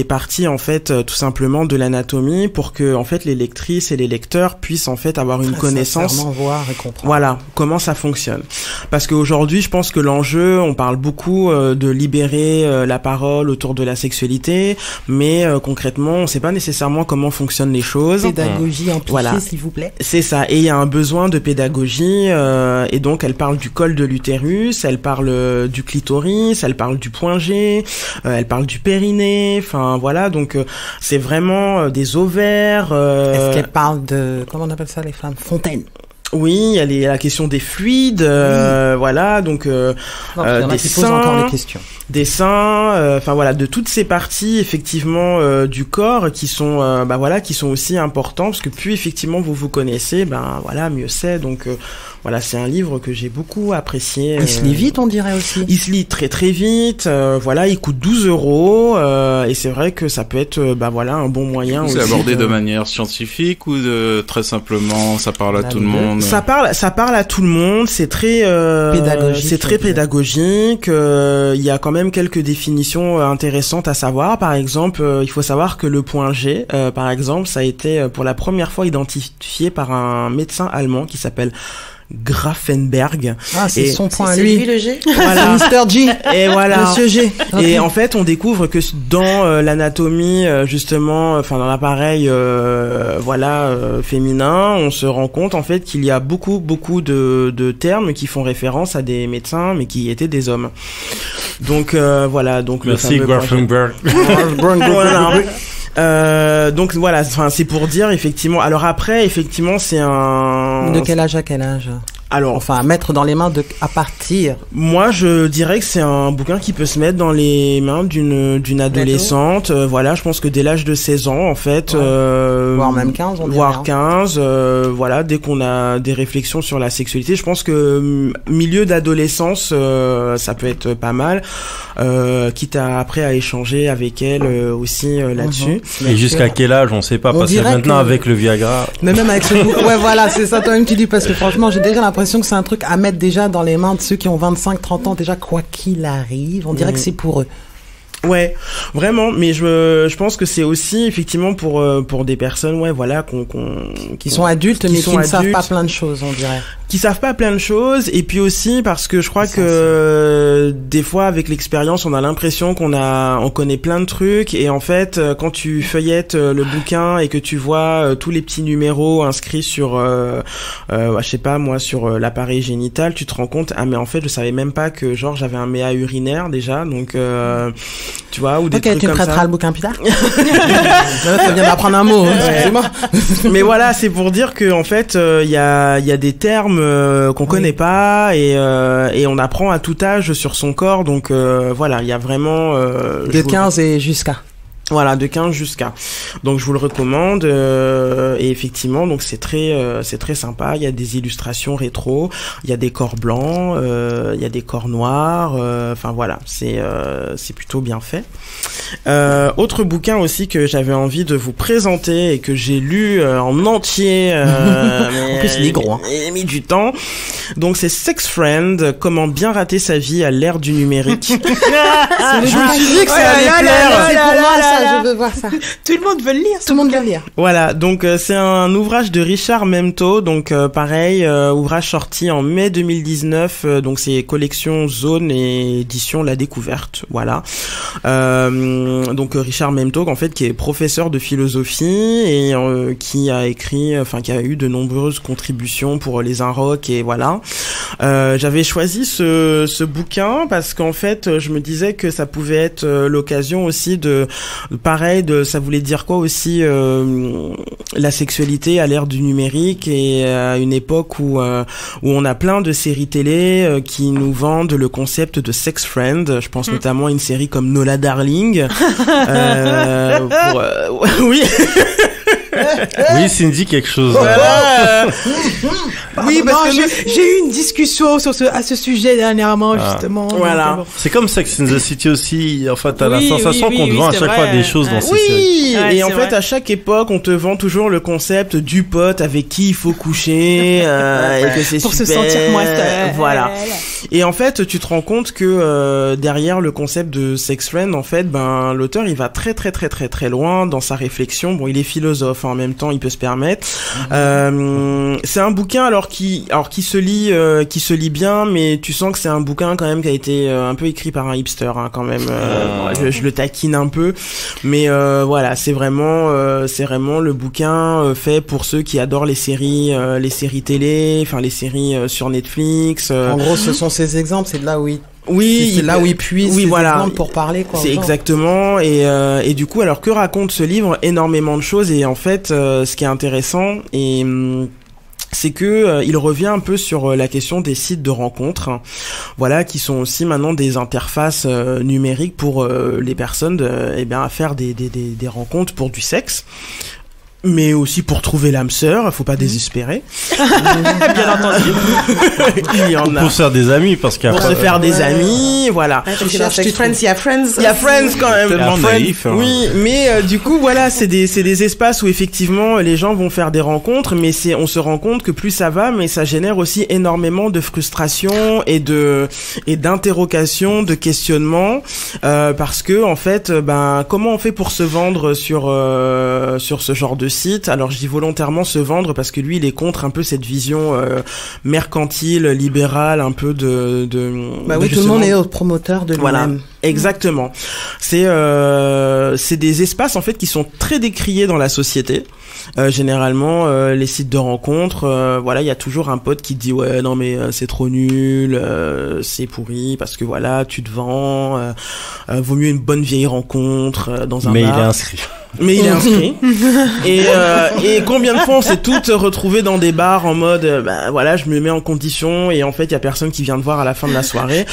parties en fait tout simplement de l'anatomie pour que en fait les lectrices et les lecteurs puissent en fait avoir une connaissance, voir et comprendre. Voilà, comment ça fonctionne. Parce qu'aujourd'hui, je pense que l'enjeu, on parle beaucoup de libérer la parole autour de la sexualité, mais concrètement, on sait pas nécessairement comment fonctionnent les choses. Pédagogie amplifiée, voilà. S'il vous plaît. C'est ça, et il y a un besoin de pédagogie, et donc elle parle du col de l'utérus, elle parle du clitoris, elle parle du point G, elle parle du périnée, enfin voilà, donc c'est vraiment des ovaires. Est-ce qu'elle parle de, comment on appelle ça les femmes, fontaines? Oui, il y a la question des fluides, voilà, donc des seins. Encore les questions. des seins, enfin voilà, de toutes ces parties effectivement du corps qui sont qui sont aussi importants, parce que plus effectivement vous connaissez, mieux c'est. Donc voilà, c'est un livre que j'ai beaucoup apprécié. Il se lit vite, on dirait aussi. Il se lit très très vite. Voilà, il coûte 12 €, et c'est vrai que ça peut être un bon moyen. C'est abordé de manière scientifique ou très simplement ça parle à tout le monde. Ça parle à tout le monde. C'est très pédagogique. C'est très pédagogique. Il y a quand même quelques définitions intéressantes à savoir. Par exemple, il faut savoir que le point G, par exemple, ça a été pour la première fois identifié par un médecin allemand qui s'appelle Grafenberg. Ah, c'est son point, lui. C'est lui le G. Voilà. Mr. G. Et voilà. Monsieur G. Okay. Et en fait, on découvre que dans l'anatomie, justement, dans l'appareil, féminin, on se rend compte, en fait, qu'il y a beaucoup de termes qui font référence à des médecins, mais qui étaient des hommes. Donc, donc, merci, Grafenberg. Donc voilà, c'est pour dire effectivement. Alors après, effectivement, c'est un. De quel âge à quel âge? Alors, à mettre dans les mains à partir. Moi, je dirais que c'est un bouquin qui peut se mettre dans les mains d'une adolescente. Je pense que dès l'âge de 16 ans, en fait, voire même 15, voire 15. Dès qu'on a des réflexions sur la sexualité, je pense que milieu d'adolescence, ça peut être pas mal. Quitte après à échanger avec elle aussi là-dessus. Et jusqu'à quel âge, on sait pas, parce que maintenant avec le Viagra. Mais même avec ce bouquin, ouais, voilà, c'est ça toi-même tu dis, parce que franchement, j'ai déjà l'impression que c'est un truc à mettre déjà dans les mains de ceux qui ont 25-30 ans déjà, quoi qu'il arrive. On dirait que c'est pour eux. Ouais, vraiment, mais je pense que c'est aussi effectivement pour des personnes qui sont adultes mais qui ne savent pas plein de choses, on dirait. Qui savent pas plein de choses, et puis aussi parce que je crois que des fois avec l'expérience on a l'impression qu'on connaît plein de trucs, et en fait quand tu feuillettes le bouquin et que tu vois tous les petits numéros inscrits sur je sais pas moi, sur l'appareil génital, tu te rends compte, mais en fait je savais même pas que j'avais un méa urinaire déjà, donc tu vois, ou des trucs comme ça. Ok, tu prêteras le bouquin plus tard. Ça vient d'apprendre un mot, excusez-moi. Mais voilà, c'est pour dire que en fait, il y a des termes qu'on connaît pas, et on apprend à tout âge sur son corps, donc il y a vraiment de 15 et jusqu'à. Voilà, de 15 jusqu'à. Donc je vous le recommande, et effectivement donc c'est très sympa. Il y a des illustrations rétro, il y a des corps blancs, il y a des corps noirs. C'est plutôt bien fait. Autre bouquin aussi que j'avais envie de vous présenter et que j'ai lu en entier. En plus il est gros. Hein. Il a mis du temps. Donc c'est Sex Friend, comment bien rater sa vie à l'ère du numérique. Je me suis dit que ça allait plaire. C'est pour moi ça. Je veux voir ça. Tout le monde veut le lire. Tout le monde veut le lire. Voilà, donc c'est un ouvrage de Richard Memto, donc pareil, ouvrage sorti en mai 2019, donc c'est collection Zone et édition La Découverte, voilà. Donc Richard Memto, en fait, qui est professeur de philosophie et qui a eu de nombreuses contributions pour les Inrocks, et voilà. J'avais choisi ce bouquin parce qu'en fait, je me disais que ça pouvait être l'occasion aussi ça voulait dire quoi aussi, la sexualité à l'ère du numérique, et à une époque où on a plein de séries télé qui nous vendent le concept de sex friend. Je pense notamment à une série comme Nola Darling. Oui. Oui, Cindy, quelque chose. Voilà. Oui, parce que j'ai eu une discussion à ce sujet dernièrement, justement. Voilà. Donc, c'est comme Sex and the City aussi. En fait, t'as la sensation qu'on te vend à chaque fois des choses dans ces séries. Oui, et en fait, à chaque époque, on te vend toujours le concept du pote avec qui il faut coucher, et que c'est pour super. se sentir moins seul. Voilà. Et en fait, tu te rends compte que derrière le concept de sex friend, en fait, l'auteur, il va très très très très très loin dans sa réflexion. Bon, il est philosophe, en même temps, il peut se permettre. C'est un bouquin qui se lit bien, mais tu sens que c'est un bouquin quand même qui a été un peu écrit par un hipster, hein, quand même. Je le taquine un peu, mais voilà, c'est vraiment le bouquin fait pour ceux qui adorent les séries télé, enfin les séries sur Netflix. En gros, ce sont ces exemples, c'est de là où il Oui, c'est là où il puise ses exemples pour parler, quoi. C'est exactement. Et du coup, alors que raconte ce livre? Énormément de choses, et en fait, ce qui est intéressant c'est que il revient un peu sur la question des sites de rencontres, voilà, qui sont aussi maintenant des interfaces numériques pour les personnes à faire des rencontres pour du sexe. Mais aussi pour trouver l'âme sœur, faut pas désespérer. Bien entendu. Il y en a. Pour se faire des amis, parce qu'il y a pour se faire des amis, voilà. Tu cherches Friends, il y a Friends. Il y a Friends quand même. Tellement naïf. Hein. Oui, mais du coup voilà, c'est des espaces où effectivement les gens vont faire des rencontres, mais on se rend compte que plus ça va, mais ça génère aussi énormément de frustration et d'interrogations, de questionnements, parce que en fait, comment on fait pour se vendre sur ce genre de site? Alors je dis volontairement se vendre parce que lui il est contre un peu cette vision mercantile, libérale, un peu de oui, tout le monde est promoteur de lui-même. Voilà, exactement. C'est des espaces en fait qui sont très décriés dans la société. Généralement les sites de rencontres, voilà, il y a toujours un pote qui te dit ouais non mais c'est trop nul, c'est pourri parce que voilà tu te vends, vaut mieux une bonne vieille rencontre dans un bar. Mais il est inscrit. Mais il est inscrit. Et combien de fois on s'est toutes retrouvées dans des bars en mode voilà, je me mets en condition et en fait il y a personne qui vient te voir à la fin de la soirée.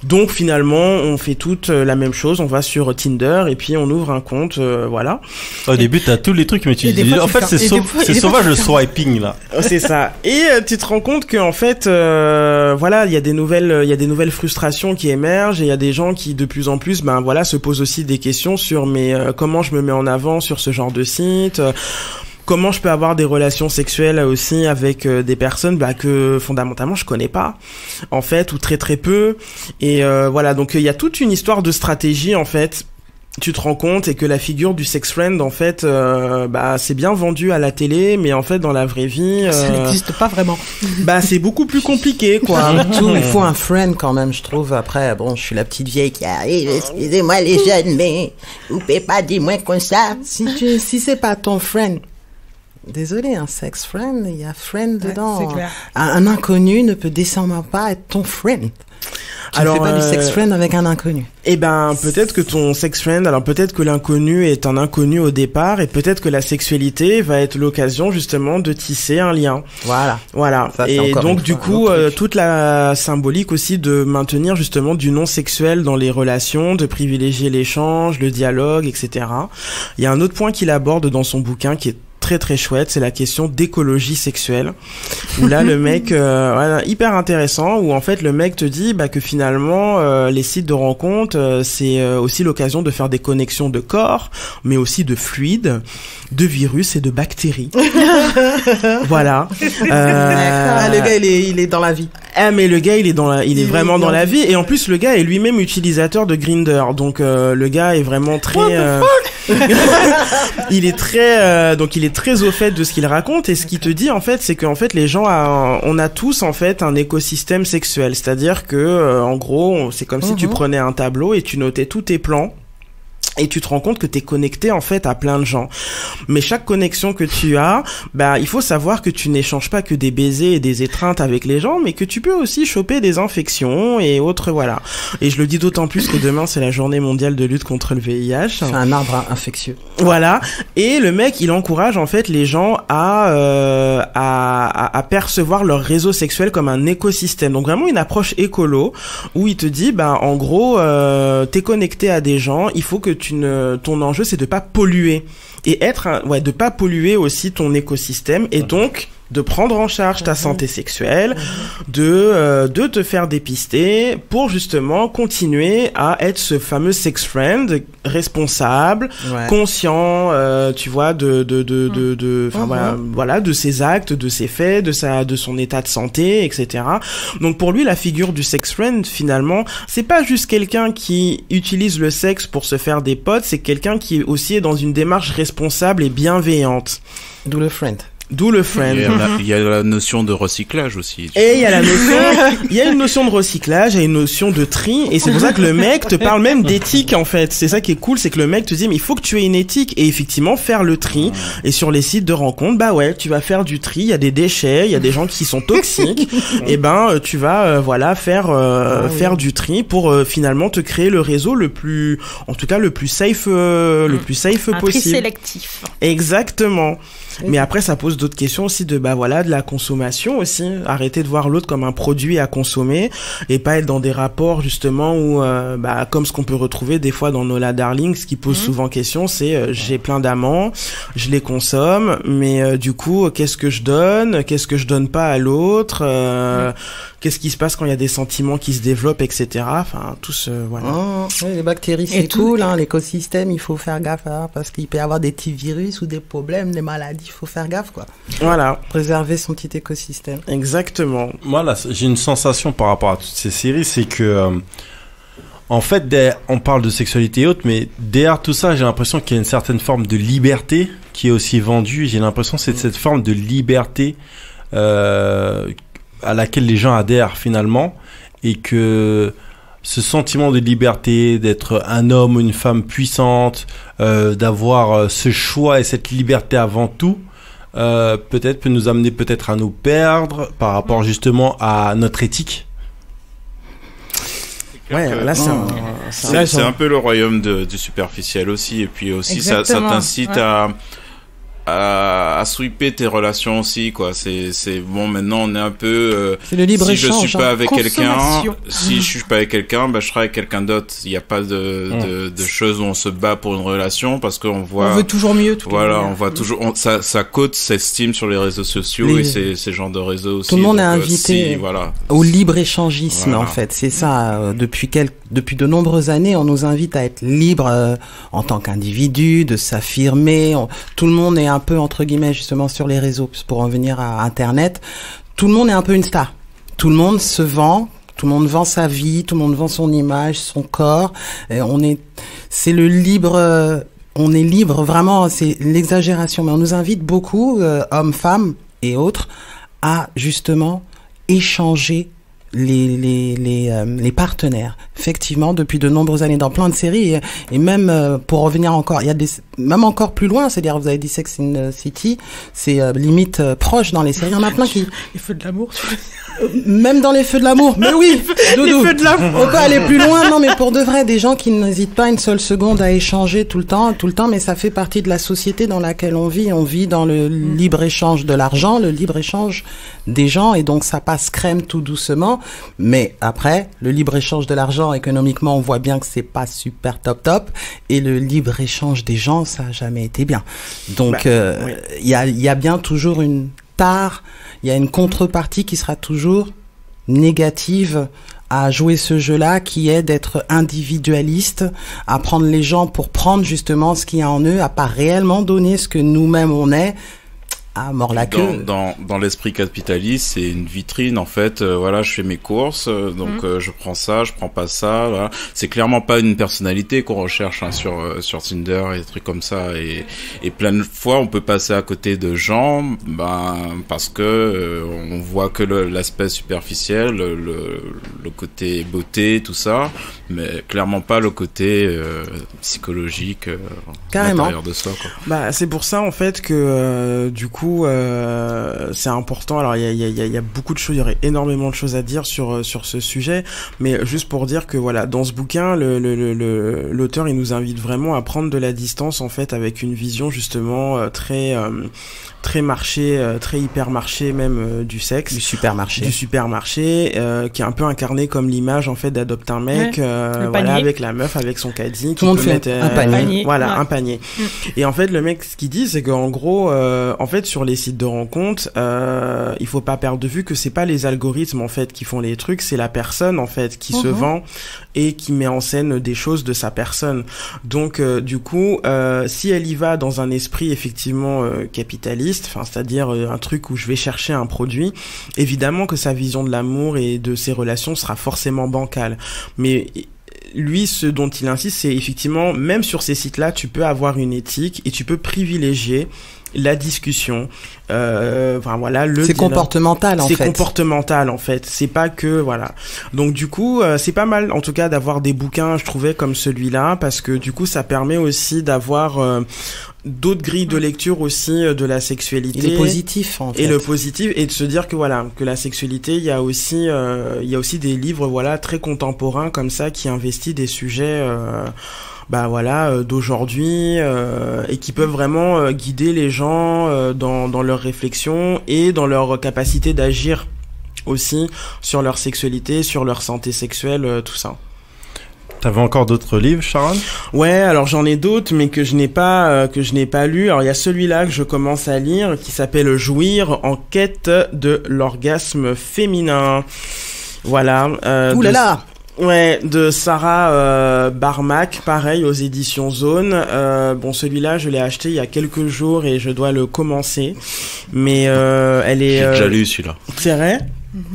Donc finalement, on fait toutes la même chose, on va sur Tinder et puis on ouvre un compte, voilà. Au début, t'as tous les trucs mais tu dis en fait c'est sauvage le swiping là. C'est ça. Et tu te rends compte que en fait voilà, il y a des nouvelles frustrations qui émergent et il y a des gens qui de plus en plus voilà, se posent aussi des questions sur comment je me mets en avant sur ce genre de site, comment je peux avoir des relations sexuelles aussi avec des personnes que fondamentalement je connais pas en fait ou très très peu, et voilà, donc il y a toute une histoire de stratégie en fait. Tu te rends compte et que la figure du sex friend en fait c'est bien vendu à la télé, mais en fait dans la vraie vie ça n'existe pas vraiment. C'est beaucoup plus compliqué quoi. Il faut un friend quand même, je trouve. Après je suis la petite vieille qui arrive, excusez-moi les jeunes, mais vous pouvez pas dire moins comme ça. Si c'est pas ton friend, désolé, un sex friend, il y a friend dedans. C'est clair. Un inconnu ne peut décemment pas être ton friend. Alors, ne fais pas du sex friend avec un inconnu. Peut-être que ton sex friend, alors peut-être que l'inconnu est un inconnu au départ, et peut-être que la sexualité va être l'occasion justement de tisser un lien. Voilà. Ça, et donc du coup, toute la symbolique aussi de maintenir justement du non sexuel dans les relations, de privilégier l'échange, le dialogue, etc. Il y a un autre point qu'il aborde dans son bouquin qui est très très chouette, c'est la question d'écologie sexuelle, où là le mec hyper intéressant, où en fait le mec te dit que finalement les sites de rencontres c'est aussi l'occasion de faire des connexions de corps, mais aussi de fluides, de virus et de bactéries. Voilà. Le gars il est dans la vie. Mais le gars il est vraiment dans la vie, et en plus le gars est lui-même utilisateur de Grindr, donc le gars est vraiment très il est très au fait de ce qu'il raconte, et ce qu'il te dit en fait c'est qu'en fait les gens on a tous en fait un écosystème sexuel, c'est-à-dire que en gros c'est comme si tu prenais un tableau et tu notais tous tes plans. Et tu te rends compte que t'es connecté en fait à plein de gens. Mais chaque connexion que tu as, il faut savoir que tu n'échanges pas que des baisers et des étreintes avec les gens, mais que tu peux aussi choper des infections et autres, voilà. Et je le dis d'autant plus que demain c'est la journée mondiale de lutte contre le VIH. C'est un arbre infectieux. Voilà. Et le mec, il encourage en fait les gens à percevoir leur réseau sexuel comme un écosystème. Donc vraiment une approche écolo où il te dit, en gros, t'es connecté à des gens, il faut que ton enjeu c'est de pas polluer et de pas polluer aussi ton écosystème, et donc de prendre en charge ta santé sexuelle, de te faire dépister pour justement continuer à être ce fameux sex friend responsable, conscient, tu vois, de ses actes, de ses faits, de son état de santé, etc. Donc pour lui, la figure du sex friend, finalement, c'est pas juste quelqu'un qui utilise le sexe pour se faire des potes, c'est quelqu'un qui aussi est dans une démarche responsable et bienveillante. D'où le friend. Il y a la notion de recyclage aussi. Et il y a une notion de recyclage, il y a une notion de tri, et c'est pour ça que le mec te parle même d'éthique en fait. C'est ça qui est cool, c'est que le mec te dit mais il faut que tu aies une éthique, et effectivement faire le tri. Et sur les sites de rencontres, tu vas faire du tri, il y a des déchets, il y a des gens qui sont toxiques, et tu vas faire du tri pour finalement te créer le réseau le plus safe possible. Un tri sélectif. Exactement. Mais après ça pose d'autres questions aussi de de la consommation aussi, arrêter de voir l'autre comme un produit à consommer et pas être dans des rapports justement où comme ce qu'on peut retrouver des fois dans Nola Darling, ce qui pose souvent question, c'est j'ai plein d'amants, je les consomme, mais du coup qu'est-ce que je donne pas à l'autre, qu'est-ce qui se passe quand il y a des sentiments qui se développent, etc. Enfin tous les bactéries c'est cool, hein, l'écosystème il faut faire gaffe parce qu'il peut y avoir des petits virus ou des problèmes, des maladies, il faut faire gaffe quoi. Voilà, préserver son petit écosystème. Exactement. Moi là, j'ai une sensation par rapport à toutes ces séries, c'est que en fait, on parle de sexualité et autres, mais derrière tout ça, j'ai l'impression qu'il y a une certaine forme de liberté qui est aussi vendue. J'ai l'impression que c'est cette forme de liberté à laquelle les gens adhèrent finalement, et que ce sentiment de liberté, d'être un homme ou une femme puissante, d'avoir ce choix et cette liberté avant tout, peut-être peut nous amener peut-être à nous perdre par rapport justement à notre éthique. Ouais, là c'est un peu le royaume du superficiel aussi, et puis aussi ça t'incite à sweeper tes relations aussi, quoi. C'est bon, maintenant on est un peu c'est le libre échange, je suis pas avec quelqu'un, si je suis pas avec quelqu'un, je serai avec quelqu'un d'autre. Il y a pas de choses où on se bat pour une relation, parce qu'on voit, on veut toujours mieux, on voit toujours sa cote s'estime sur les réseaux sociaux, et ces genres de réseaux aussi. Tout le monde est invité au libre échangisme, en fait. C'est ça, depuis de nombreuses années, on nous invite à être libre en tant qu'individu, de s'affirmer. Tout le monde est un peu, entre guillemets, justement, sur les réseaux, pour en venir à Internet. Tout le monde est un peu une star. Tout le monde se vend. Tout le monde vend sa vie. Tout le monde vend son image, son corps. Et on est libre, vraiment, c'est l'exagération. Mais on nous invite beaucoup, hommes, femmes et autres, à, justement, échanger les partenaires. Effectivement, depuis de nombreuses années, dans plein de séries, et même pour revenir encore, il y a même encore plus loin, c'est-à-dire, vous avez dit Sex and the City, c'est limite proche dans les séries. Il y en a plein qui... Les feux de l'amour, tu veux dire. Même dans les feux de l'amour. Mais oui, Doudou. Les feux de l'amour. On peut aller plus loin. Non, mais pour de vrai, des gens qui n'hésitent pas une seule seconde à échanger tout le temps, mais ça fait partie de la société dans laquelle on vit. On vit dans le libre-échange de l'argent, le libre-échange des gens, et donc ça passe crème tout doucement. Mais après, le libre-échange de l'argent, économiquement, on voit bien que c'est pas super top, et le libre-échange des gens, ça a jamais été bien. Donc, il y a bien toujours une tare, il y a une contrepartie qui sera toujours négative à jouer ce jeu-là, qui est d'être individualiste, à prendre les gens pour prendre justement ce qu'il y a en eux, à pas réellement donner ce que nous-mêmes on est. Ah, mort la queue. Dans l'esprit capitaliste, c'est une vitrine, en fait. Je fais mes courses, donc je prends ça, je prends pas ça. Voilà. C'est clairement pas une personnalité qu'on recherche sur Tinder et des trucs comme ça. Et plein de fois, on peut passer à côté de gens, parce que on voit que l'aspect superficiel, le côté beauté, tout ça, mais clairement pas le côté psychologique à l'intérieur de soi, quoi. C'est pour ça, en fait, que du coup, c'est important. Alors il y a beaucoup de choses, il y aurait énormément de choses à dire sur ce sujet, mais juste pour dire que voilà, dans ce bouquin, l'auteur il nous invite vraiment à prendre de la distance, en fait, avec une vision justement très marché, très hypermarché même du sexe, du supermarché, qui est un peu incarné comme l'image, en fait, d'Adopte un mec, avec la meuf avec son caddie, tout le monde fait un panier, un panier. Et en fait, le mec, ce qu'il dit, c'est qu'en gros, en fait, sur les sites de rencontres, il faut pas perdre de vue que c'est pas les algorithmes, en fait, qui font les trucs, c'est la personne, en fait, qui se vend et qui met en scène des choses de sa personne. Donc du coup, si elle y va dans un esprit effectivement capitaliste, c'est-à-dire un truc où je vais chercher un produit, évidemment que sa vision de l'amour et de ses relations sera forcément bancale. Mais lui, ce dont il insiste, c'est effectivement, même sur ces sites-là, tu peux avoir une éthique et tu peux privilégier la discussion, c'est comportemental, en fait. C'est comportemental, en fait. C'est pas que, voilà. Donc, du coup, c'est pas mal, en tout cas, d'avoir des bouquins, je trouvais, comme celui-là, parce que, du coup, ça permet aussi d'avoir d'autres grilles de lecture aussi de la sexualité. Et le positif, en fait. Et le positif, et de se dire que, voilà, que la sexualité, il y a aussi des livres, voilà, très contemporains, comme ça, qui investissent des sujets, d'aujourd'hui et qui peuvent vraiment guider les gens dans leurs réflexions et dans leur capacité d'agir aussi sur leur sexualité, sur leur santé sexuelle, tout ça. T'avais encore d'autres livres, Sharon? Ouais, alors j'en ai d'autres, mais que je n'ai pas lu. Alors il y a celui-là que je commence à lire, qui s'appelle Jouir en quête de l'orgasme féminin. Voilà. Ouh là là. Ouais, de Sarah Barmak, pareil, aux éditions Zone. Celui-là, je l'ai acheté il y a quelques jours et je dois le commencer. Mais elle est... J'ai déjà lu celui-là. C'est vrai?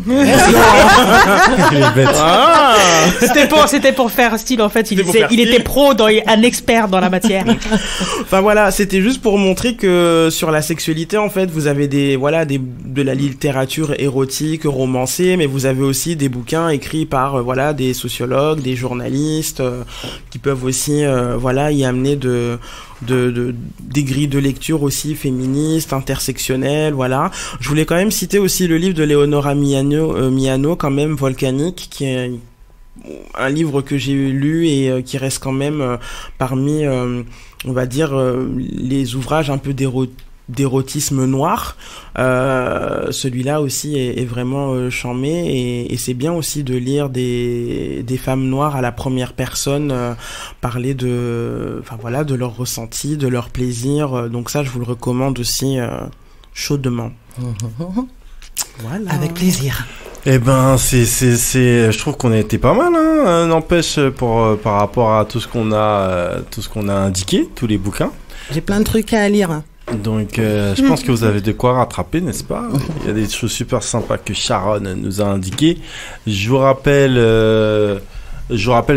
Il est bête. Ah. C'était pour faire style, en fait. Il était pro, un expert dans la matière. Enfin voilà, c'était juste pour montrer que sur la sexualité, en fait, vous avez de la littérature érotique, romancée, mais vous avez aussi des bouquins écrits par des sociologues, des journalistes qui peuvent aussi y amener des grilles de lecture aussi féministes, intersectionnelles, voilà. Je voulais quand même citer aussi le livre de Leonora Miano, quand même, Volcanique, qui est un livre que j'ai lu et qui reste quand même parmi, on va dire, les ouvrages un peu d'érotisme noir. Celui-là aussi est vraiment charmé et c'est bien aussi de lire des femmes noires à la première personne parler de leur ressenti, de leur plaisir. Donc ça, je vous le recommande aussi chaudement. Voilà. Avec plaisir. Eh ben, je trouve qu'on a été pas mal, hein, n'empêche, par rapport à tout ce qu'on a indiqué, tous les bouquins. J'ai plein de trucs à lire. Donc, je pense que vous avez de quoi rattraper, n'est-ce pas? Il y a des choses super sympas que Sharon nous a indiquées. Je vous rappelle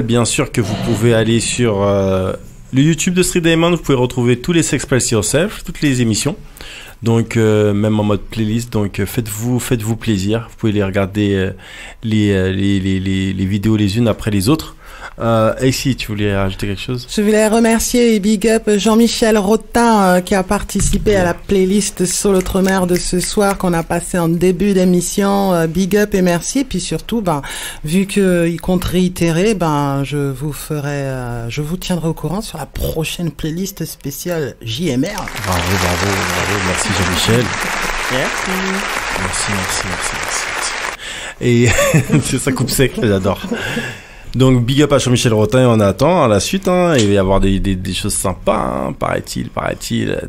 bien sûr que vous pouvez aller sur le YouTube de Street Diamond. Vous pouvez retrouver tous les S'Express Yourself, toutes les émissions. Donc, même en mode playlist. Donc, faites-vous plaisir. Vous pouvez les regarder les vidéos les unes après les autres. Et si tu voulais rajouter quelque chose? Je voulais remercier et big up Jean-Michel Rotin qui a participé à la playlist Sur l'Outre-mer de ce soir qu'on a passé en début d'émission. Big up et merci. Et puis surtout, vu qu'il compte réitérer, je vous tiendrai au courant sur la prochaine playlist spéciale JMR. Bravo. Merci Jean-Michel. Merci. Et c'est ça coupe sec, j'adore. Donc, big up à Jean-Michel Rotin, on attend la suite, hein. Il va y avoir des choses sympas, hein, paraît-il.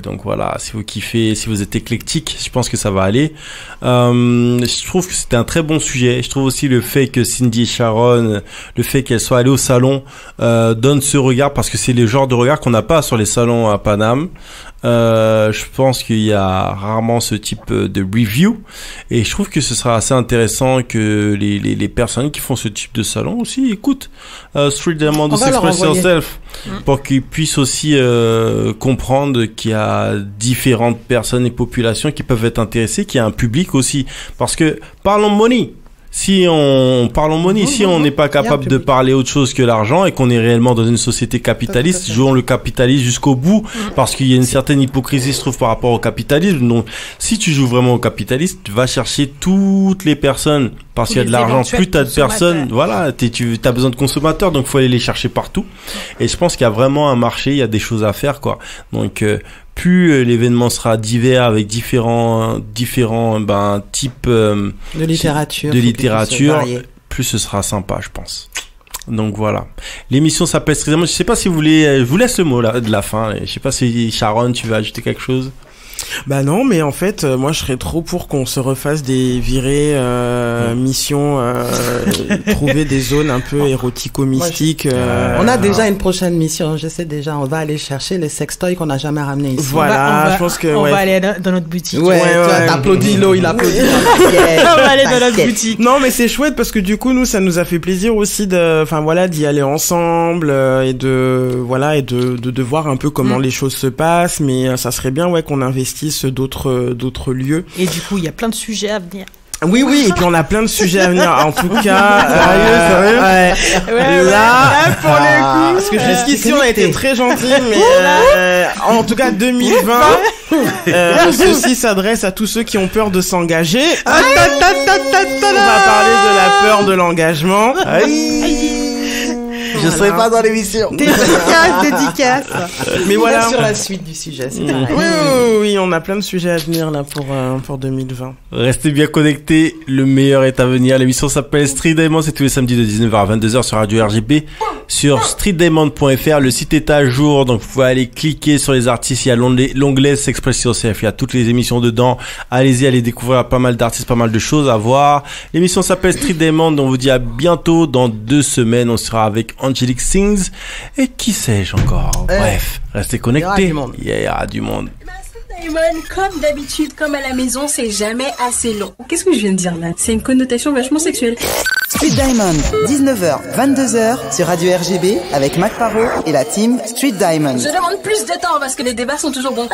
Donc voilà, si vous kiffez, si vous êtes éclectique, je pense que ça va aller. Je trouve que c'était un très bon sujet. Je trouve aussi le fait que Cindy et Sharon, le fait qu'elles soient allées au salon, donne ce regard, parce que c'est le genre de regard qu'on n'a pas sur les salons à Paname. Je pense qu'il y a rarement ce type de review et je trouve que ce sera assez intéressant que les personnes qui font ce type de salon aussi écoutent Street Diamond ou S'Express Yourself pour qu'ils puissent aussi comprendre qu'il y a différentes personnes et populations qui peuvent être intéressées, qu'il y a un public aussi, parce que parlons money. Si on n'est pas capable de parler autre chose que l'argent et qu'on est réellement dans une société capitaliste, jouons le capitalisme jusqu'au bout, parce qu'il y a une certaine hypocrisie, je trouve, par rapport au capitalisme. Donc, si tu joues vraiment au capitalisme, tu vas chercher toutes les personnes, parce qu'il y a de l'argent, plus t'as de personnes, voilà, t'as besoin de consommateurs, donc faut aller les chercher partout. Et je pense qu'il y a vraiment un marché, il y a des choses à faire, quoi. Donc, plus l'événement sera divers avec différents types de littérature, plus ce sera sympa, je pense. Donc voilà. L'émission s'appelle Street Diamond. Je sais pas si vous voulez, je vous laisse le mot là, de la fin. Je sais pas si Sharon, tu veux ajouter quelque chose? Non, mais en fait, moi je serais trop pour qu'on se refasse des virées missions, trouver des zones un peu érotico-mystiques. On a déjà une prochaine mission, je sais déjà, on va aller chercher les sextoys qu'on n'a jamais ramenés ici. Voilà, je pense que on va aller dans notre boutique. Ouais. T'applaudis, Lo, il applaudit. On va aller dans notre boutique. Non, mais c'est chouette parce que du coup, nous, ça nous a fait plaisir aussi d'y aller ensemble et de voir un peu comment les choses se passent, mais ça serait bien, qu'on investisse d'autres lieux. Et du coup, il y a plein de sujets à venir. Oui, et puis on a plein de sujets à venir. En tout cas, sérieux. Là, pour le coup, parce que jusqu'ici on a été très gentils, mais en tout cas 2020, ceci s'adresse à tous ceux qui ont peur de s'engager. On va parler de la peur de l'engagement. Je serai pas dans l'émission. Dédicace. Mais voilà. Sur la suite du sujet, c'est pareil. Oui, on a plein de sujets à venir là pour 2020. Restez bien connectés, le meilleur est à venir. L'émission s'appelle Street Diamond, c'est tous les samedis de 19h à 22h sur Radio RGB. Sur streetdiamond.fr, le site est à jour, donc vous pouvez aller cliquer sur les artistes, il y a l'onglet S'Expression CF, il y a toutes les émissions dedans. Allez-y, allez découvrir pas mal d'artistes, pas mal de choses à voir. L'émission s'appelle Street Diamond, on vous dit à bientôt. Dans 2 semaines, on sera avec Angelique Sings. Et qui sais-je encore? Bref, restez connectés. Il y aura du monde. Diamond, comme d'habitude, comme à la maison, c'est jamais assez long. Qu'est-ce que je viens de dire là? C'est une connotation vachement sexuelle. Street Diamond, 19h, 22h sur Radio RGB avec Mac Parot et la team Street Diamond. Je demande plus de temps parce que les débats sont toujours bons.